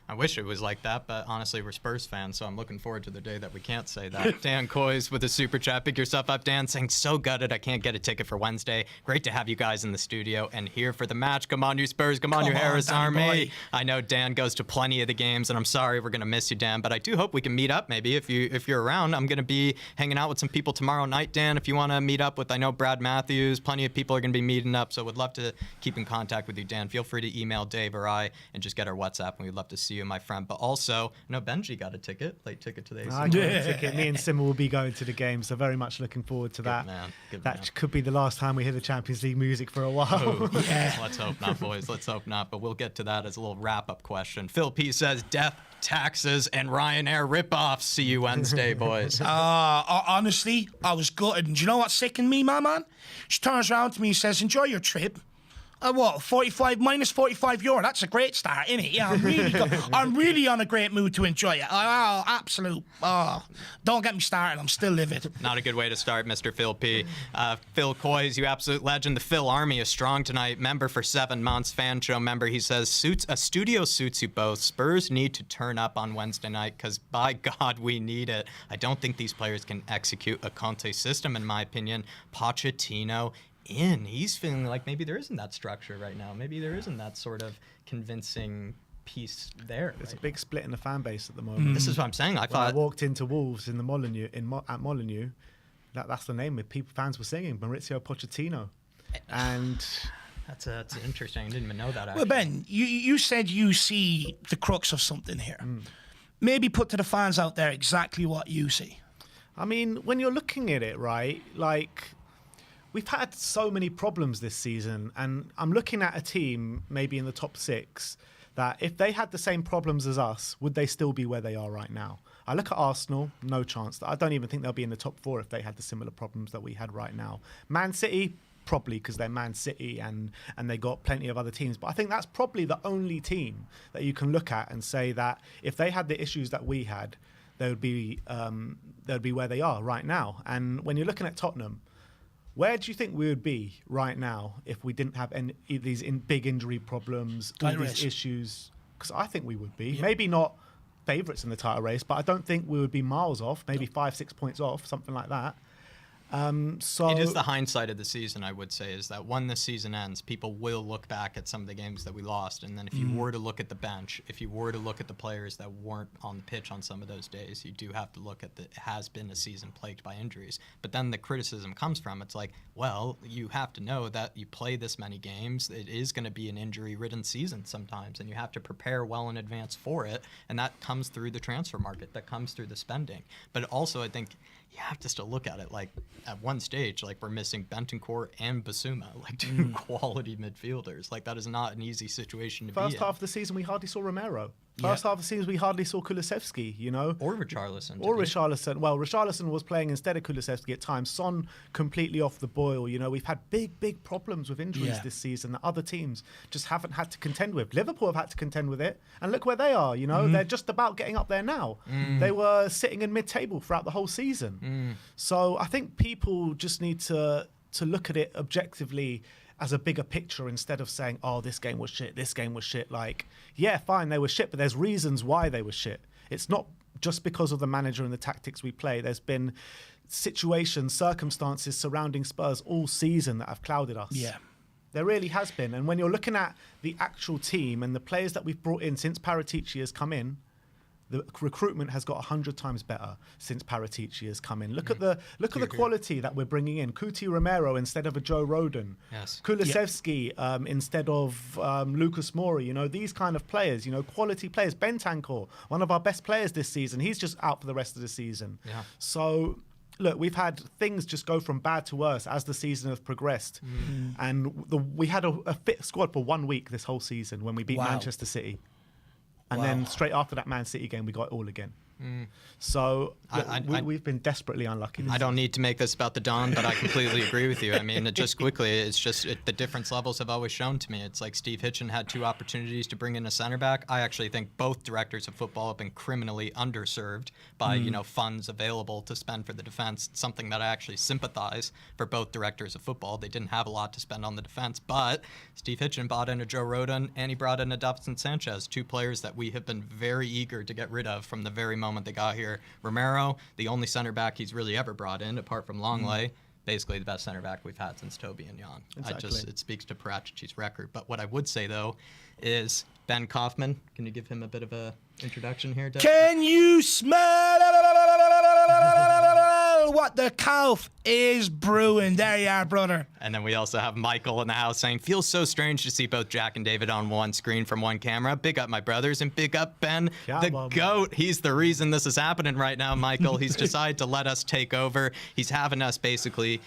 [SPEAKER 1] I wish it was like that, but honestly, we're Spurs fans, so I'm looking forward to the day that we can't say that. Dan Coys with a super chat. Pick yourself up, Dan, saying, so gutted I can't get a ticket for Wednesday. Great to have you guys in the studio and here for the match. Come on, you Spurs. Come on, you Harris Army. Boy. I know Dan goes to plenty of the games, and I'm sorry we're going to miss you, Dan, but I do hope we can meet up maybe if you're around. I'm going to be hanging out with some people tomorrow night, Dan, if you want to meet up with, I know, Brad Matthews. Plenty of people are going to be meeting up, so would love to keep in contact with you, Dan. Feel free to email Dave or I and just get our WhatsApp, and we'd love to see you, my friend. But also, I know Benji got a ticket, late ticket to the AC.
[SPEAKER 2] I got a ticket. Me and Simmer will be going to the game, so very much looking forward to that.
[SPEAKER 1] Good
[SPEAKER 2] that
[SPEAKER 1] man.
[SPEAKER 2] Could be the last time we hear the Champions League music for a while.
[SPEAKER 1] Oh, yeah. Let's hope not, boys. Let's hope not. But we'll get to that as a little wrap-up question. Phil P says, death, taxes, and Ryanair ripoffs. See you Wednesday, boys.
[SPEAKER 3] Honestly, I was gutted. And do you know what sickened me, my man? She turns around to me and says, enjoy your trip. What, 45 minus 45 euro? That's a great start, isn't it? Yeah, I'm really on a great mood to enjoy it. Oh, absolute. Oh, don't get me started. I'm still livid.
[SPEAKER 1] Not a good way to start, Mr. Phil P. Phil Coys, you absolute legend. The Phil Army is strong tonight. Member for 7 months. Fan show member. He says, a studio suits you both. Spurs need to turn up on Wednesday night because, by God, we need it. I don't think these players can execute a Conte system, in my opinion. Pochettino he's feeling like maybe there isn't that structure right now. Maybe there isn't that sort of convincing piece there.
[SPEAKER 2] There's a big split in the fan base at the moment.
[SPEAKER 1] This is what I'm saying.
[SPEAKER 2] I walked into Wolves in the Molineux at Molineux. That's the name. Fans were singing Maurizio Pochettino, and
[SPEAKER 1] that's interesting. I didn't even know that. Actually.
[SPEAKER 3] Well, Ben, you said you see the crux of something here. Maybe put to the fans out there exactly what you see.
[SPEAKER 2] I mean, when you're looking at it, right, like. We've had so many problems this season, and I'm looking at a team maybe in the top 6 that if they had the same problems as us, would they still be where they are right now? I look at Arsenal, no chance. I don't even think they'll be in the top 4 if they had the similar problems that we had right now. Man City, probably because they're Man City and they got plenty of other teams. But I think that's probably the only team that you can look at and say that if they had the issues that we had, they would be where they are right now. And when you're looking at Tottenham, where do you think we would be right now if we didn't have any these big injury problems, all these issues? Because I think we would be. Yeah. Maybe not favourites in the title race, but I don't think we would be miles off, maybe 5-6 points off, something like that. So
[SPEAKER 1] it is the hindsight of the season, I would say, is that when the season ends, people will look back at some of the games that we lost. And then if you were to look at the bench, if you were to look at the players that weren't on the pitch on some of those days, you do have to look at it has been a season plagued by injuries. But then the criticism comes from, it's like, well, you have to know that you play this many games. It is going to be an injury-ridden season sometimes, and you have to prepare well in advance for it. And that comes through the transfer market. That comes through the spending. But also, I think you have to still look at it like at one stage, like we're missing Bentancur and Basuma, like 2 quality midfielders. Like that is not an easy situation to be in.
[SPEAKER 2] First half of the season, we hardly saw Romero. First half of the season, we hardly saw Kulusevski, you know.
[SPEAKER 1] Or Richarlison.
[SPEAKER 2] Or Richarlison. Well, Richarlison was playing instead of Kulusevski at times. Son completely off the boil. You know, we've had big problems with injuries this season that other teams just haven't had to contend with. Liverpool have had to contend with it. And look where they are, you know. They're just about getting up there now. They were sitting in mid-table throughout the whole season. So I think people just need to look at it objectively as a bigger picture instead of saying, oh, this game was shit, this game was shit. Like, yeah, fine, they were shit, but there's reasons why they were shit. It's not just because of the manager and the tactics we play. There's been situations, circumstances surrounding Spurs all season that have clouded us.
[SPEAKER 3] Yeah.
[SPEAKER 2] There really has been. And when you're looking at the actual team and the players that we've brought in since Paratici has come in, the recruitment has got 100 times better since Paratici has come in. Look at the quality that we're bringing in. Cuti Romero instead of a Joe Rodon.
[SPEAKER 1] Yes.
[SPEAKER 2] Kulusevski instead of Lucas Moura. You know, these kind of players, you know, quality players. Bentancur, one of our best players this season. He's just out for the rest of the season.
[SPEAKER 1] Yeah.
[SPEAKER 2] So, look, we've had things just go from bad to worse as the season has progressed. And we had a fit squad for 1 week this whole season when we beat Manchester City. And then straight after that Man City game, we got it all again. So we've been desperately unlucky.
[SPEAKER 1] I don't need to make this about the Don, but I completely agree with you. I mean, just quickly, it's just the difference levels have always shown to me. It's like Steve Hitchen had 2 opportunities to bring in a center back. I actually think both directors of football have been criminally underserved by funds available to spend for the defense. It's something that I actually sympathize for both directors of football. They didn't have a lot to spend on the defense, but Steve Hitchen bought in a Joe Rodon and he brought in a Davinson Sanchez, 2 players that we have been very eager to get rid of from the very moment they got here. Romero, the only center back he's really ever brought in, apart from Longley, basically the best center back we've had since Toby and Jan.
[SPEAKER 2] Exactly.
[SPEAKER 1] It speaks to Paratici's record. But what I would say, though, is Ben Kaufman. Can you give him a bit of a introduction here, Dave?
[SPEAKER 3] Can you smell what the Kauf is brewing? There you are, brother.
[SPEAKER 1] And then we also have Michael in the house saying, feels so strange to see both Jack and David on one screen from one camera. Big up my brothers and big up Ben, the GOAT. He's the reason this is happening right now, Michael. He's decided to let us take over. He's having us basically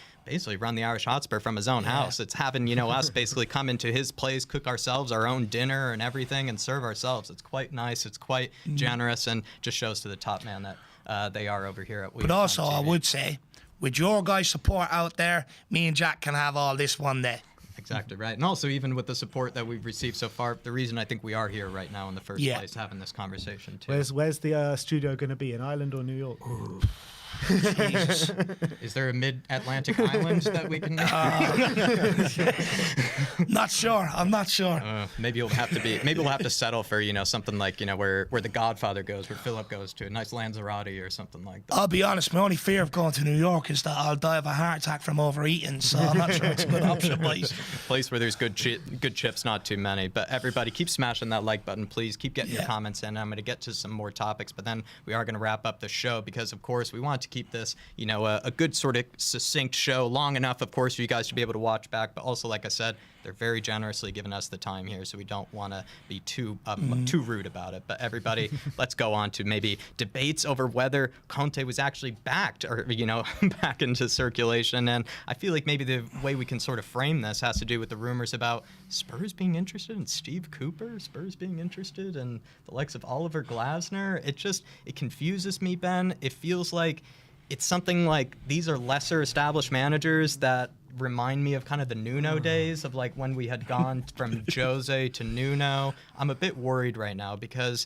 [SPEAKER 1] run the Irish Hotspur from his own house. It's having, us basically come into his place, cook ourselves our own dinner and everything and serve ourselves. It's quite nice. It's quite generous and just shows to the top man that they are over here at We.
[SPEAKER 3] But also, I would say, with your guys' support out there, me and Jack can have all this one day.
[SPEAKER 1] Exactly right. And also, even with the support that we've received so far, the reason I think we are here right now in the first place, having this conversation too.
[SPEAKER 2] Where's the studio going to be, in Ireland or New York?
[SPEAKER 3] Jesus.
[SPEAKER 1] Is there a mid-Atlantic island that we can?
[SPEAKER 3] Not sure. I'm not sure.
[SPEAKER 1] Maybe we'll have to settle for something like where the Godfather goes, where Philip goes to, a nice Lanzarote or something like that.
[SPEAKER 3] I'll be honest. My only fear of going to New York is that I'll die of a heart attack from overeating. So I'm not sure it's a good option, boys.
[SPEAKER 1] A place where there's good chips, not too many. But everybody, keep smashing that like button, please. Keep getting your comments in. I'm going to get to some more topics, but then we are going to wrap up the show because, of course, we want to keep this, a good sort of succinct show, long enough, of course, for you guys to be able to watch back. But also, like I said, they're very generously giving us the time here, so we don't want to be too rude about it. But everybody, let's go on to maybe debates over whether Conte was actually backed or, back into circulation. And I feel like maybe the way we can sort of frame this has to do with the rumors about Spurs being interested in Steve Cooper, Spurs being interested in the likes of Oliver Glasner. It confuses me, Ben. It feels like it's something like these are lesser established managers that remind me of kind of the Nuno days of like when we had gone from Jose to Nuno. I'm a bit worried right now because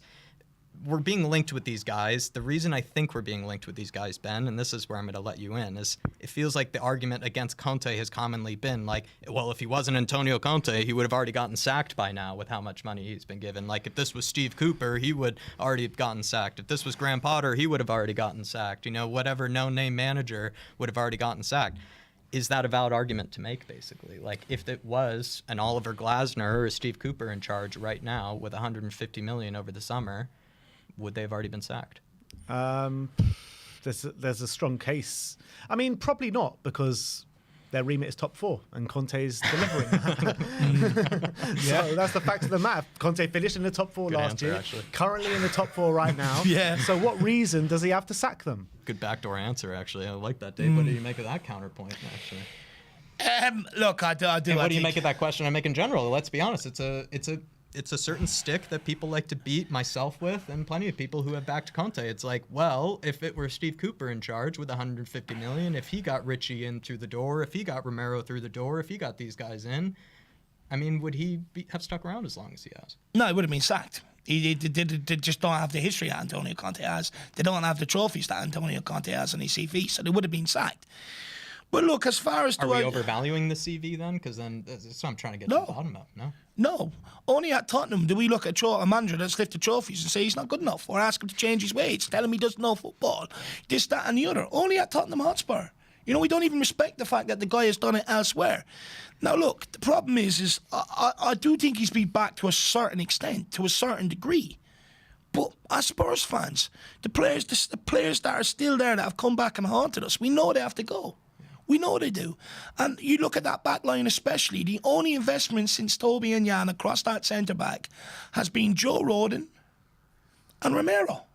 [SPEAKER 1] we're being linked with these guys. The reason I think we're being linked with these guys, Ben, and this is where I'm going to let you in, is it feels like the argument against Conte has commonly been like, well, if he wasn't Antonio Conte, he would have already gotten sacked by now with how much money he's been given. Like, if this was Steve Cooper, he would already have gotten sacked. If this was Graham Potter, he would have already gotten sacked. Whatever no-name manager would have already gotten sacked. Is that a valid argument to make, basically? Like, if it was an Oliver Glasner or a Steve Cooper in charge right now with $150 million over the summer, would they have already been sacked?
[SPEAKER 2] There's a strong case. I mean, probably not, because their remit is top 4 and Conte's delivering. So that's the fact of the matter. Conte finished in the top 4 last year, actually. Currently in the top 4 right now. So what reason does he have to sack them? Good
[SPEAKER 1] backdoor answer, actually. I like that, Dave. What do you make of that counterpoint, actually?
[SPEAKER 3] Look, I do.
[SPEAKER 1] And what do you make of that question I make in general? Let's be honest. It's a certain stick that people like to beat, myself with, and plenty of people who have backed Conte. It's like, well, if it were Steve Cooper in charge with $150 million, if he got Richie in through the door, if he got Romero through the door, if he got these guys in, I mean, would he have stuck around as long as he has?
[SPEAKER 3] No, he would have been sacked. They just don't have the history that Antonio Conte has. They don't have the trophies that Antonio Conte has on his CV, so they would have been sacked. But look, as far as...
[SPEAKER 1] Are we overvaluing the CV then? Because then that's what I'm trying to get to the bottom of. No?
[SPEAKER 3] No. Only at Tottenham do we look at a manager that's lifted trophies and say he's not good enough, or ask him to change his ways, tell him he doesn't know football, this, that and the other. Only at Tottenham Hotspur. You know, we don't even respect the fact that the guy has done it elsewhere. Now, look, the problem is I do think he's been back to a certain extent, to a certain degree. But as Spurs fans, the players that are still there that have come back and haunted us, we know they have to go. We know they do. And you look at that back line especially, the only investment since Toby and Jan across that centre-back has been Joe Rodon and Romero.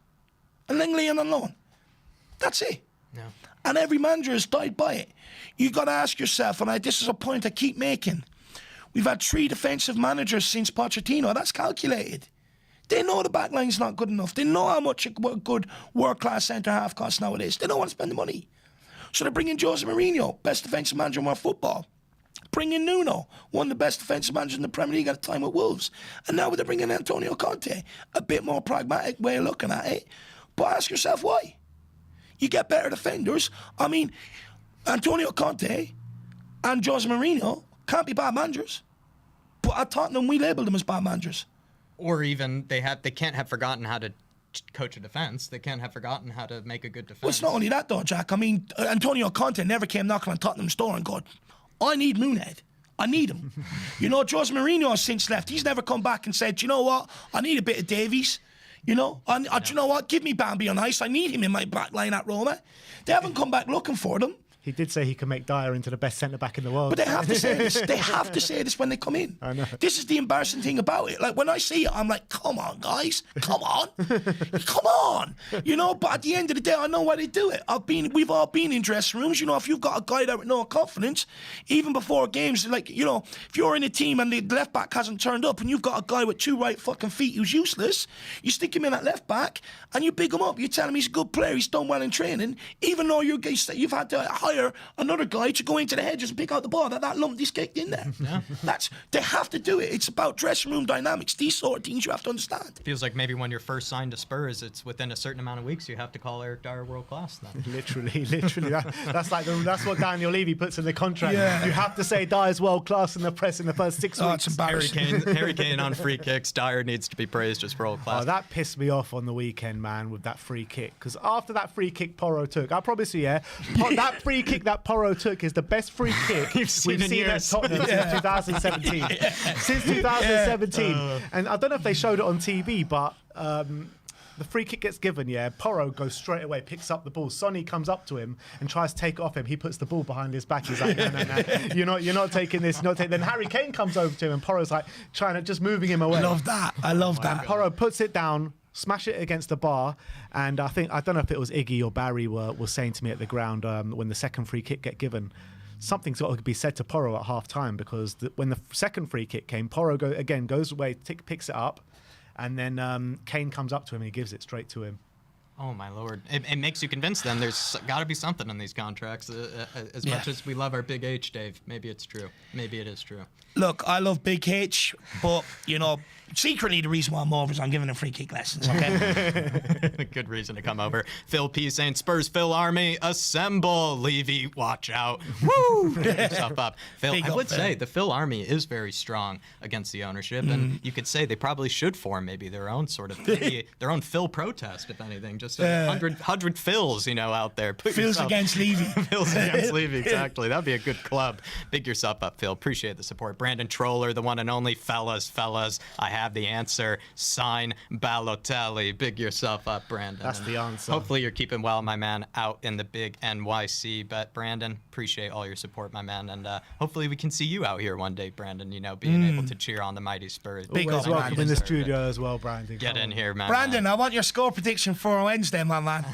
[SPEAKER 3] And Langley on loan. That's it.
[SPEAKER 1] No.
[SPEAKER 3] And every manager has died by it. You got to ask yourself, and this is a point I keep making, we've had 3 defensive managers since Pochettino. That's calculated. They know the back line's not good enough. They know how much a good world-class centre-half costs nowadays. They don't want to spend the money. So they bring in Jose Mourinho, best defensive manager in world football. Bring in Nuno, one of the best defensive managers in the Premier League at the time with Wolves. And now they're bringing in Antonio Conte, a bit more pragmatic way of looking at it. But ask yourself why. You get better defenders. I mean, Antonio Conte and Jose Mourinho can't be bad managers. But at Tottenham, we labelled them as bad managers.
[SPEAKER 1] Or even they can't have forgotten how to coach a defense. They can't have forgotten how to make a good defense.
[SPEAKER 3] Well, it's not only that though, Jack. I mean, Antonio Conte never came knocking on Tottenham's door and going, I need Moonhead. I need him. You know, Jose Mourinho has since left. He's never come back and said, you know what? I need a bit of Davies. You know, do you know what? Give me Bambi on ice. I need him in my back line at Roma. They haven't come back looking for them.
[SPEAKER 2] He did say he can make Dyer into the best centre-back in the world.
[SPEAKER 3] But they have to say this. They have to say this when they come in.
[SPEAKER 2] I know.
[SPEAKER 3] This is the embarrassing thing about it. Like, when I see it, I'm like, come on, guys. Come on. Come on. You know, but at the end of the day, I know why they do it. We've all been in dressing rooms. You know, if you've got a guy there with no confidence, even before games, like, you know, if you're in a team and the left back hasn't turned up and you've got a guy with 2 right fucking feet who's useless, you stick him in at left back and you big him up. You tell him he's a good player, he's done well in training, even though you've had to hire another guy to go into the hedges and pick out the ball that lump he's kicked in there. Yeah. They have to do it. It's about dressing room dynamics. These sort of things you have to understand.
[SPEAKER 1] Feels like maybe when you're first signed to Spurs, it's within a certain amount of weeks you have to call Eric Dyer world class. Then
[SPEAKER 2] literally, that's what Daniel Levy puts in the contract. Yeah. You have to say Dyer's world class in the press in the first 6 weeks.
[SPEAKER 3] It's embarrassing.
[SPEAKER 1] Harry Kane on free kicks. Dyer needs to be praised as world class.
[SPEAKER 2] Oh, that pissed me off on the weekend, man, with that free kick. Because after that free kick Porro took, I promise you, that free kick that Porro took is the best free kick we've seen at Tottenham since 2017. Since 2017. And I don't know if they showed it on TV, but the free kick gets given, Porro goes straight away, picks up the ball. Sonny comes up to him and tries to take it off him. He puts the ball behind his back. He's like, no. You're not taking this. Then Harry Kane comes over to him and Porro's like trying to just moving him away.
[SPEAKER 3] I love that.
[SPEAKER 2] Porro puts it down, smash it against the bar, and I don't know if it was Iggy or Barry were saying to me at the ground when the second free kick get given, something's got to be said to Porro at half time, because when the second free kick came, Porro goes away, picks it up, and then Kane comes up to him and he gives it straight to him.
[SPEAKER 1] Oh, my Lord. It makes you convinced then there's got to be something in these contracts. As much as we love our Big H, Dave, maybe it's true. Maybe it is true.
[SPEAKER 3] Look, I love Big H, but, you know, secretly the reason why I'm over is I'm giving him free kick lessons, okay?
[SPEAKER 1] Good reason to come over. Phil P saying, Spurs Phil Army, assemble. Levy, watch out. Woo! Get yourself up. Phil, I would say the Phil Army is very strong against the ownership, and you could say they probably should form maybe their own sort of, their own Phil protest, if anything. Just 100 Phils, out there.
[SPEAKER 3] Phils against Levy.
[SPEAKER 1] Phils against Levy, exactly. That'd be a good club. Big yourself up, Phil. Appreciate the support. Brandon Troller, the one and only. Fellas, I have the answer. Sign Balotelli. Big yourself up, Brandon.
[SPEAKER 2] That's the answer.
[SPEAKER 1] Hopefully you're keeping well, my man, out in the big NYC. But Brandon, appreciate all your support, my man. And hopefully we can see you out here one day, Brandon, being able to cheer on the mighty Spurs.
[SPEAKER 2] Big welcome in the studio as well, Brandon.
[SPEAKER 1] Get in here, man.
[SPEAKER 3] Brandon, I want your score prediction for Wednesday, my man.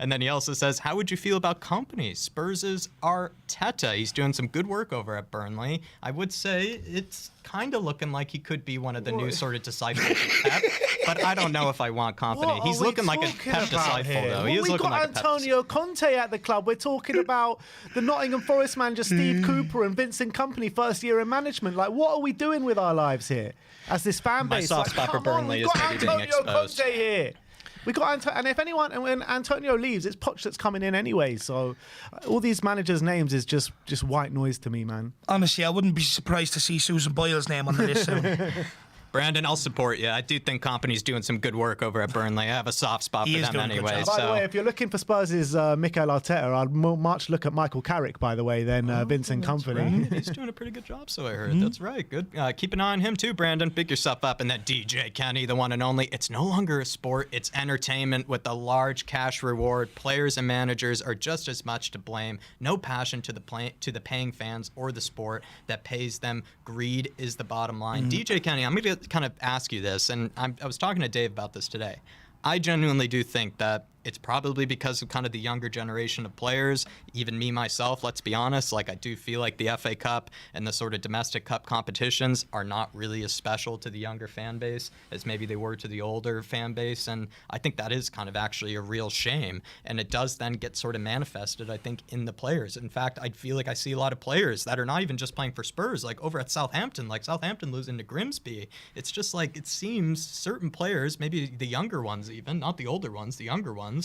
[SPEAKER 1] And then he also says, how would you feel about company? Spurs' Arteta. He's doing some good work over at Burnley. I would say it's kind of looking like he could be one of the new sort of disciples of Pep, but I don't know if I want company. He's looking like a Pep disciple, though. He is looking like a Pep disciple.
[SPEAKER 2] We've got Antonio Conte at the club. We're talking about the Nottingham Forest manager Steve Cooper and Vincent Kompany, first year in management. Like, what are we doing with our lives here as this fan base?
[SPEAKER 1] My soft spot for Burnley is maybe being exposed.
[SPEAKER 2] Conte here. We got and if anyone, and when Antonio leaves, it's Poch that's coming in anyway. So all these managers' names is just white noise to me, man.
[SPEAKER 3] Honestly, I wouldn't be surprised to see Susan Boyle's name on the list soon.
[SPEAKER 1] Brandon, I'll support you. I do think Kompany's doing some good work over at Burnley. I have a soft spot for them anyway.
[SPEAKER 2] By the way, if you're looking for Spurs' Mikel Arteta, I'd much look at Michael Carrick, by the way, than Vincent Kompany.
[SPEAKER 1] Right. He's doing a pretty good job, so I heard. That's right. Good. Keep an eye on him too, Brandon. Pick yourself up in that DJ Kenny, the one and only. It's no longer a sport. It's entertainment with a large cash reward. Players and managers are just as much to blame. No passion to the paying fans or the sport that pays them. Greed is the bottom line. DJ Kenny, I'm going to kind of ask you this, and I was talking to Dave about this today. I genuinely do think that it's probably because of kind of the younger generation of players, even me myself, let's be honest. Like, I do feel like the FA Cup and the sort of domestic cup competitions are not really as special to the younger fan base as maybe they were to the older fan base. And I think that is kind of actually a real shame. And it does then get sort of manifested, I think, in the players. In fact, I feel like I see a lot of players that are not even just playing for Spurs, like over at Southampton, like Southampton losing to Grimsby. It's just like, it seems certain players, maybe the younger ones even, not the older ones, the younger ones,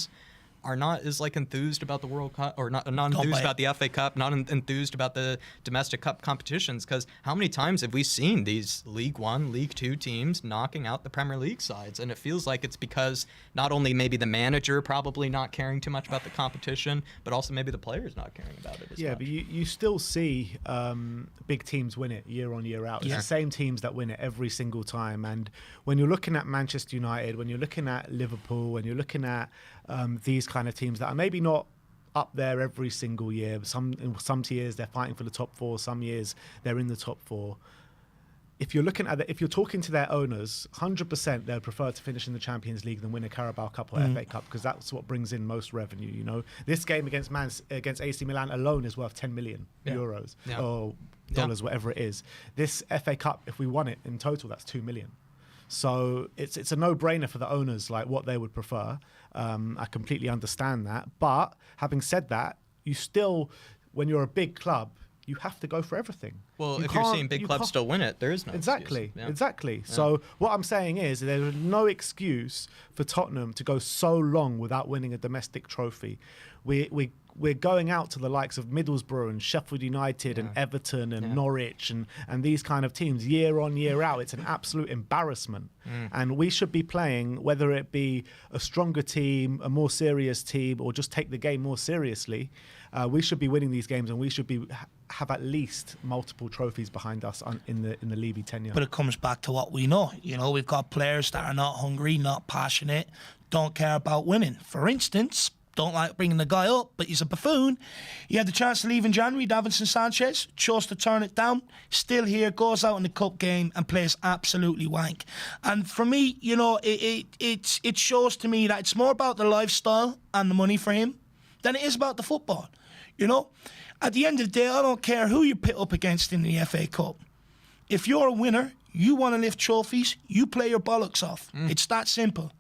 [SPEAKER 1] are not as like enthused about the World Cup, or not enthused about the FA Cup, not enthused about the domestic cup competitions. Because how many times have we seen these League One, League Two teams knocking out the Premier League sides? And it feels like it's because not only maybe the manager probably not caring too much about the competition, but also maybe the players not caring about it as much.
[SPEAKER 2] Yeah, but you still see big teams win it year on, year out. It's the same teams that win it every single time. And when you're looking at Manchester United, when you're looking at Liverpool, when you're looking at these kind of teams that are maybe not up there every single year, but some years they're fighting for the top four, some years they're in the top four. If you're looking at if you're talking to their owners, 100% they'll prefer to finish in the Champions League than win a Carabao Cup or FA Cup, because that's what brings in most revenue. You know, this game against AC Milan alone is worth 10 million euros or dollars, whatever it is. This FA Cup, if we won it in total, that's 2 million. So it's a no-brainer for the owners, like what they would prefer. I completely understand that. But having said that, you still, when you're a big club, you have to go for everything.
[SPEAKER 1] Well, if you're seeing big clubs still win it, there is no
[SPEAKER 2] Exactly.
[SPEAKER 1] excuse.
[SPEAKER 2] Exactly. Yeah. So what I'm saying is there's no excuse for Tottenham to go so long without winning a domestic trophy. We're going out to the likes of Middlesbrough and Sheffield United and Everton and Norwich and these kind of teams year on, year out. It's an absolute embarrassment. And we should be playing, whether it be a stronger team, a more serious team, or just take the game more seriously. We should be winning these games, and we should have at least multiple trophies behind us in the Levy tenure.
[SPEAKER 3] But it comes back to what we know. You know, we've got players that are not hungry, not passionate, don't care about winning. For instance, don't like bringing the guy up, but he's a buffoon. He had the chance to leave in January, Davinson Sanchez, chose to turn it down, still here, goes out in the cup game and plays absolutely wank. And for me, you know, it shows to me that it's more about the lifestyle and the money for him than it is about the football. You know, at the end of the day, I don't care who you pit up against in the FA Cup. If you're a winner, you want to lift trophies, you play your bollocks off. It's that simple.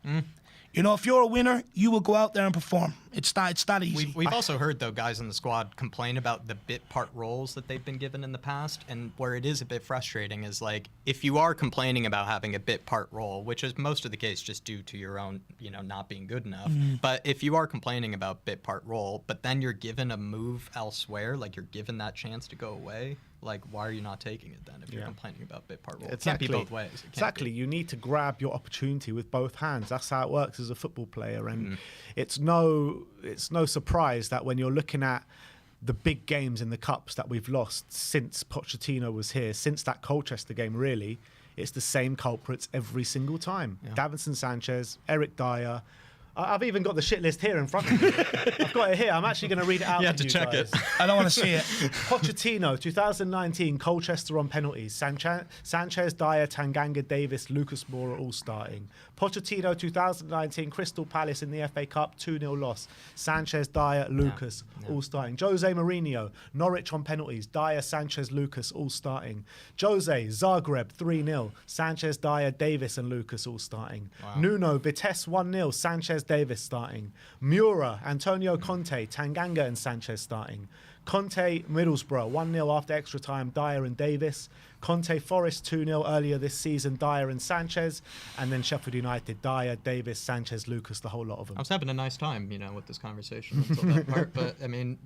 [SPEAKER 3] You know, if you're a winner, you will go out there and perform. It's that easy.
[SPEAKER 1] We've also heard, though, guys in the squad complain about the Bitpart roles that they've been given in the past, and where it is a bit frustrating is, like, if you are complaining about having a Bitpart role, which is most of the case just due to your own, you know, not being good enough, but if you are complaining about Bitpart role, but then you're given a move elsewhere, like you're given that chance to go away, like, why are you not taking it then if you're complaining about Bitpart role? It can't be both ways.
[SPEAKER 2] Exactly. You need to grab your opportunity with both hands. That's how it works as a football player. And it's no surprise that when you're looking at the big games in the Cups that we've lost since Pochettino was here, since that Colchester game, really, it's the same culprits every single time. Davinson Sanchez, Eric Dyer. I've even got the shit list here in front of me. I've got it here. I'm actually going to read it out to you.
[SPEAKER 1] You have to check
[SPEAKER 2] guys.
[SPEAKER 1] it.
[SPEAKER 3] I don't want to see it.
[SPEAKER 2] Pochettino, 2019, Colchester on penalties. Sanchez, Dyer, Tanganga, Davis, Lucas Moura all starting. Pochettino, 2019, Crystal Palace in the FA Cup, 2-0 loss. Sanchez, Dyer, Lucas all starting. Jose Mourinho, Norwich on penalties. Dyer, Sanchez, Lucas all starting. Jose, Zagreb, 3-0. Sanchez, Dyer, Davis and Lucas all starting. Nuno, Vitesse, 1-0. Sanchez, Davis starting. Mura, Antonio Conte, Tanganga and Sanchez starting. Conte, Middlesbrough, 1-0 after extra time, Dyer and Davis. Conte, Forest, 2-0 earlier this season, Dyer and Sanchez. And then Sheffield United, Dyer, Davis, Sanchez, Lucas, the whole lot of them.
[SPEAKER 1] I was having a nice time, with this conversation until that part. But,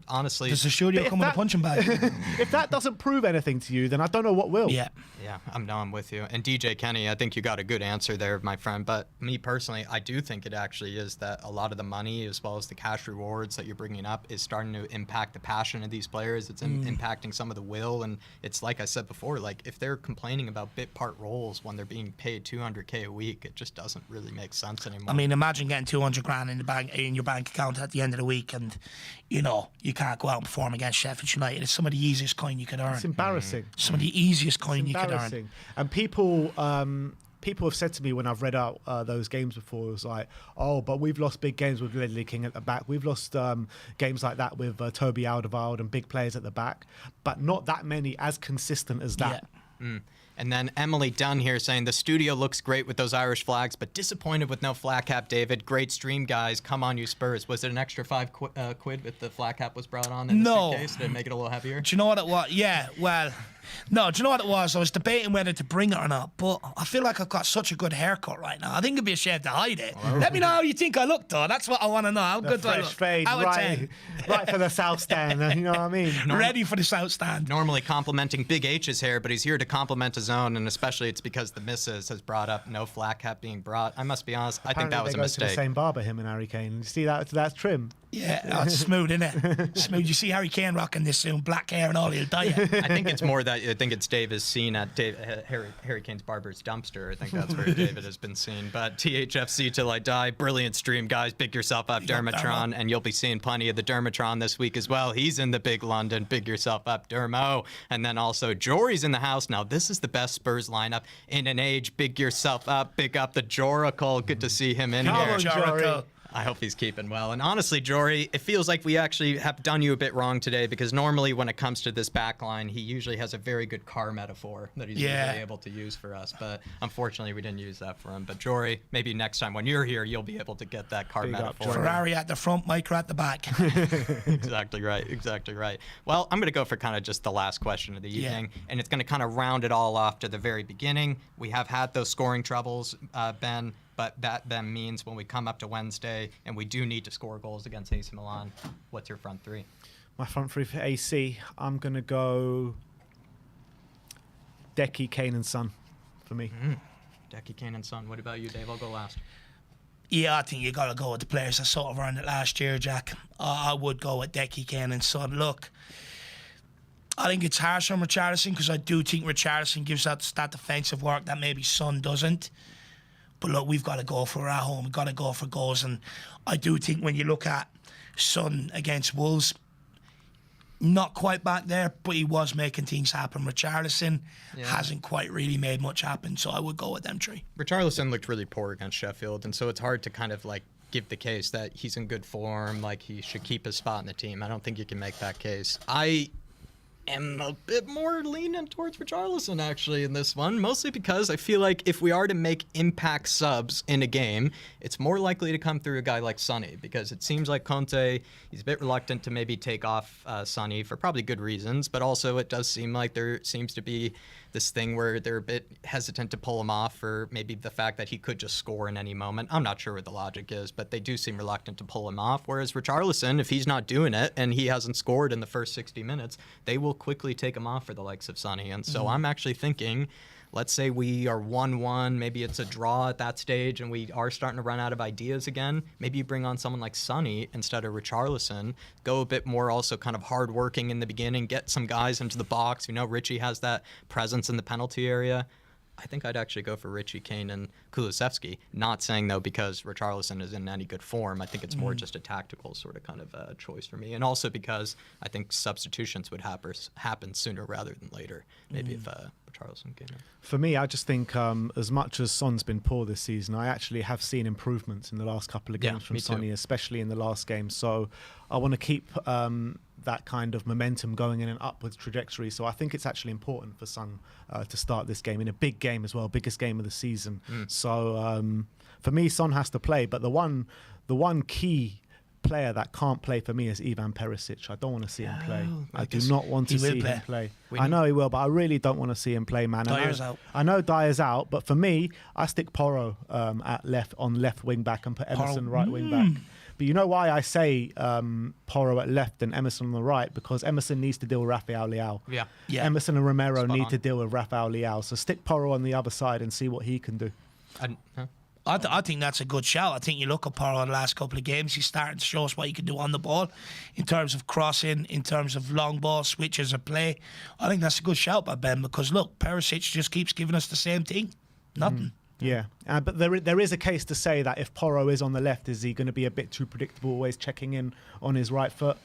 [SPEAKER 1] honestly...
[SPEAKER 3] Does the studio come with a punching bag?
[SPEAKER 2] If that doesn't prove anything to you, then I don't know what will.
[SPEAKER 3] Yeah,
[SPEAKER 1] I'm with you. And DJ Kenny, I think you got a good answer there, my friend. But me personally, I do think it actually is that a lot of the money, as well as the cash rewards that you're bringing up, is starting to impact the passion of these players. It's impacting some of the will. And it's like I said before, like if they're complaining about Bitpart Roles when they're being paid $200K a week, it just doesn't really make sense anymore.
[SPEAKER 3] I mean, imagine getting 200 grand in your bank account at the end of the week, and you can't go out and perform against Sheffield United. It's some of the easiest coin you can earn.
[SPEAKER 2] It's embarrassing.
[SPEAKER 3] Some of the easiest coin you can earn.
[SPEAKER 2] And people have said to me when I've read out those games before, it was like, oh, but we've lost big games with Ledley King at the back. We've lost games like that with Toby Alderweireld and big players at the back, but not that many as consistent as that.
[SPEAKER 1] Yeah. And then Emily Dunn here saying, the studio looks great with those Irish flags, but disappointed with no flat cap, David. Great stream, guys. Come on, you Spurs. Was it an extra $5 if the flat cap was brought on in the suitcase? Did it make it a little heavier?
[SPEAKER 3] Do you know what it was? Yeah, well... No, do you know what it was? I was debating whether to bring it or not, but I feel like I've got such a good haircut right now. I think it'd be a shame to hide it. Oh. Let me know how you think I look, though. That's what I want to know. How good do I look?
[SPEAKER 2] Fade,
[SPEAKER 3] out of 10.
[SPEAKER 2] Right for the South Stand, you know what I mean?
[SPEAKER 3] Ready for the South Stand.
[SPEAKER 1] Normally complimenting Big H's hair, but he's here to compliment his own, and especially it's because the missus has brought up no flat cap being brought. I must be honest, I think that was a mistake.
[SPEAKER 2] They go to the same barber, him and Harry Kane. You see that's trim.
[SPEAKER 3] Yeah, it's smooth, isn't it? Smooth. You see Harry Kane rocking this soon, black hair and all, he'll dye it.
[SPEAKER 1] I think it's more that I think it's David seen at Harry Kane's barber's dumpster. I think that's where David has been seen. But THFC till I die, brilliant stream, guys. Big yourself up, Dermatron, and you'll be seeing plenty of the Dermatron this week as well. He's in the big London. Big yourself up, Dermo. And then also Jory's in the house. Now this is the best Spurs lineup in an age. Big yourself up, big up the Joracle. Good to see him in here.
[SPEAKER 2] Come on, Jory.
[SPEAKER 1] I hope he's keeping well. And honestly, Jory, it feels like we actually have done you a bit wrong today, because normally when it comes to this back line, he usually has a very good car metaphor that he's usually able to use for us. But unfortunately, we didn't use that for him. But Jory, maybe next time when you're here, you'll be able to get that car metaphor.
[SPEAKER 3] Ferrari at the front, Micro at the back.
[SPEAKER 1] Exactly right. Exactly right. Well, I'm going to go for kind of just the last question of the evening, and it's going to kind of round it all off to the very beginning. We have had those scoring troubles, Ben. But that then means when we come up to Wednesday and we do need to score goals against AC Milan, what's your front three?
[SPEAKER 2] My front three for AC, I'm going to go Decky, Kane and Son for me.
[SPEAKER 1] Decky, Kane and Son. What about you, Dave? I'll go last.
[SPEAKER 3] Yeah, I think you got to go with the players that sort of earned it last year, Jack. I would go with Decky, Kane and Son. Look, I think it's harsh on Richarlison, because I do think Richarlison gives that defensive work that maybe Son doesn't. But look, we've got to go for it at home. We've got to go for goals. And I do think when you look at Son against Wolves, not quite back there, but he was making things happen. Richarlison hasn't quite really made much happen, so I would go with them three.
[SPEAKER 1] Richarlison looked really poor against Sheffield, and so it's hard to kind of like give the case that he's in good form, like he should keep his spot in the team. I don't think you can make that case. I am a bit more leaning towards Richarlison actually in this one, mostly because I feel like if we are to make impact subs in a game, it's more likely to come through a guy like Sonny, because it seems like Conte, he's a bit reluctant to maybe take off Sonny for probably good reasons, but also it does seem like there seems to be this thing where they're a bit hesitant to pull him off for maybe the fact that he could just score in any moment. I'm not sure what the logic is, but they do seem reluctant to pull him off, whereas Richarlison, if he's not doing it and he hasn't scored in the first 60 minutes, they will quickly take him off for the likes of Sonny. And so I'm actually thinking, let's say we are 1-1, maybe it's a draw at that stage and we are starting to run out of ideas again. Maybe you bring on someone like Sonny instead of Richarlison, go a bit more also kind of hardworking in the beginning, get some guys into the box. You know, Richie has that presence in the penalty area. I think I'd actually go for Richie, Kane, and Kulusevski. Not saying, though, because Richarlison is in any good form. I think it's more just a tactical sort of kind of choice for me. And also because I think substitutions would happen sooner rather than later, maybe if Richarlison came in.
[SPEAKER 2] For me, I just think as much as Son's been poor this season, I actually have seen improvements in the last couple of games from Sonny, especially in the last game. So I want to keep that kind of momentum going in an upwards trajectory. So I think it's actually important for Son to start this game in a big game as well, biggest game of the season. So for me, Son has to play. But the one key player that can't play for me is Ivan Perisic. I don't want to see him play. I do
[SPEAKER 1] guess
[SPEAKER 2] not want to
[SPEAKER 3] he will
[SPEAKER 2] see
[SPEAKER 3] play.
[SPEAKER 2] him play.
[SPEAKER 1] We
[SPEAKER 2] I know he will, but I really don't want to see him play, man.
[SPEAKER 3] Dyer's out.
[SPEAKER 2] I know Dyer's out, but for me, I stick Porro at left wing back and put Emerson right wing back. But you know why I say Porro at left and Emerson on the right? Because Emerson needs to deal with Rafael Leao.
[SPEAKER 1] Yeah.
[SPEAKER 2] Emerson and Romero
[SPEAKER 1] Spot
[SPEAKER 2] need
[SPEAKER 1] on.
[SPEAKER 2] to deal with Rafael Leao. So stick Porro on the other side and see what he can do.
[SPEAKER 3] I think that's a good shout. I think you look at Porro the last couple of games, he's starting to show us what he can do on the ball in terms of crossing, in terms of long ball switches of play. I think that's a good shout by Ben, because look, Perisic just keeps giving us the same thing. Nothing.
[SPEAKER 2] Yeah, but there is a case to say that if Porro is on the left, is he going to be a bit too predictable, always checking in on his right foot?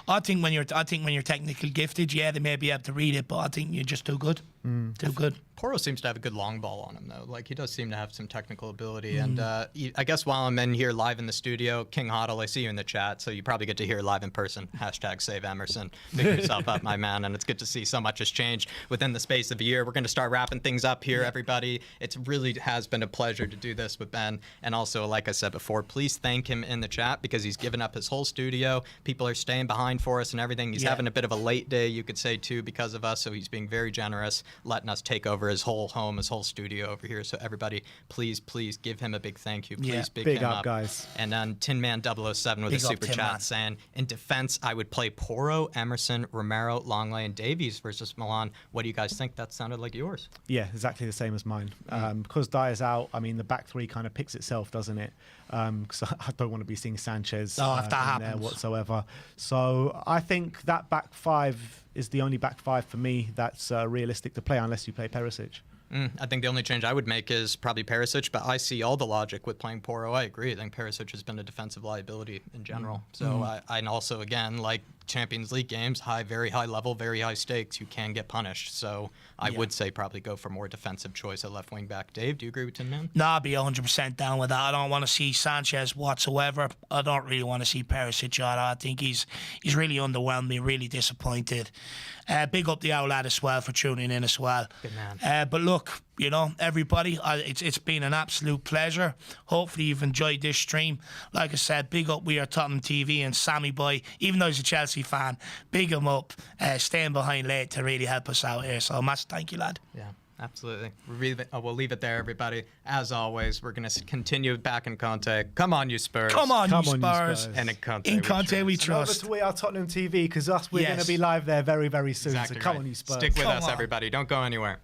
[SPEAKER 3] I think when you're technically gifted, yeah, they may be able to read it, but I think you're just too good. Too good.
[SPEAKER 1] Porro seems to have a good long ball on him, though. Like, he does seem to have some technical ability. And I guess while I'm in here live in the studio, King Hoddle, I see you in the chat, so you probably get to hear live in person. Hashtag save Emerson. Pick yourself up, my man. And it's good to see so much has changed within the space of a year. We're going to start wrapping things up here, everybody. It really has been a pleasure to do this with Ben. And also, like I said before, please thank him in the chat, because he's given up his whole studio. People are staying behind for us and everything. He's having a bit of a late day, you could say, too, because of us. So he's being very generous, letting us take over his whole home, his whole studio over here. So everybody, please give him a big thank you. Please big him up,
[SPEAKER 2] guys.
[SPEAKER 1] And then Tin Man 007 with
[SPEAKER 3] Big
[SPEAKER 1] a
[SPEAKER 3] up,
[SPEAKER 1] super
[SPEAKER 3] Tin
[SPEAKER 1] chat
[SPEAKER 3] Man.
[SPEAKER 1] saying, in defense, I would play Porro, Emerson, Romero, Longley, and Davies versus Milan. What do you guys think? That sounded like yours.
[SPEAKER 2] Yeah, exactly the same as mine. Because Dyer's out, I mean, the back three kind of picks itself, doesn't it? Because I don't want to be seeing Sanchez
[SPEAKER 3] if that
[SPEAKER 2] in there
[SPEAKER 3] happens.
[SPEAKER 2] whatsoever. So I think that back five is the only back five for me that's realistic to play, unless you play Perisic.
[SPEAKER 1] I think the only change I would make is probably Perisic, but I see all the logic with playing Porro. I agree. I think Perisic has been a defensive liability in general. So and also, again, like Champions League games, very high level, very high stakes, you can get punished. So I would say probably go for more defensive choice at left wing back. Dave, do you agree with Tin Man?
[SPEAKER 3] No, I'd be 100% down with that. I don't want to see Sanchez whatsoever. I don't really want to see Perisic either. I think he's really underwhelmed me, really disappointed. Big up the old lad as well for tuning in as well.
[SPEAKER 1] Good man.
[SPEAKER 3] But look, you know, everybody, it's been an absolute pleasure. Hopefully you've enjoyed this stream. Like I said, big up We Are Tottenham TV and Sammy Boy, even though he's a Chelsea fan, big him up, staying behind late to really help us out here. So massive thank you, lad.
[SPEAKER 1] Yeah. Absolutely. We'll leave it there, everybody. As always, we're going to continue back in Conte. Come on, you Spurs.
[SPEAKER 3] Come on, you
[SPEAKER 2] Come on, you
[SPEAKER 3] Spurs.
[SPEAKER 2] Spurs.
[SPEAKER 1] And in Conte,
[SPEAKER 3] In Conte we
[SPEAKER 2] And over
[SPEAKER 3] trust.
[SPEAKER 2] to We Are Tottenham TV, because we're
[SPEAKER 3] Yes.
[SPEAKER 2] going to be live there very, very soon.
[SPEAKER 1] Exactly
[SPEAKER 2] So come
[SPEAKER 1] right.
[SPEAKER 2] on, you Spurs.
[SPEAKER 1] Stick with
[SPEAKER 3] Come
[SPEAKER 1] us,
[SPEAKER 3] on.
[SPEAKER 1] everybody. Don't go anywhere.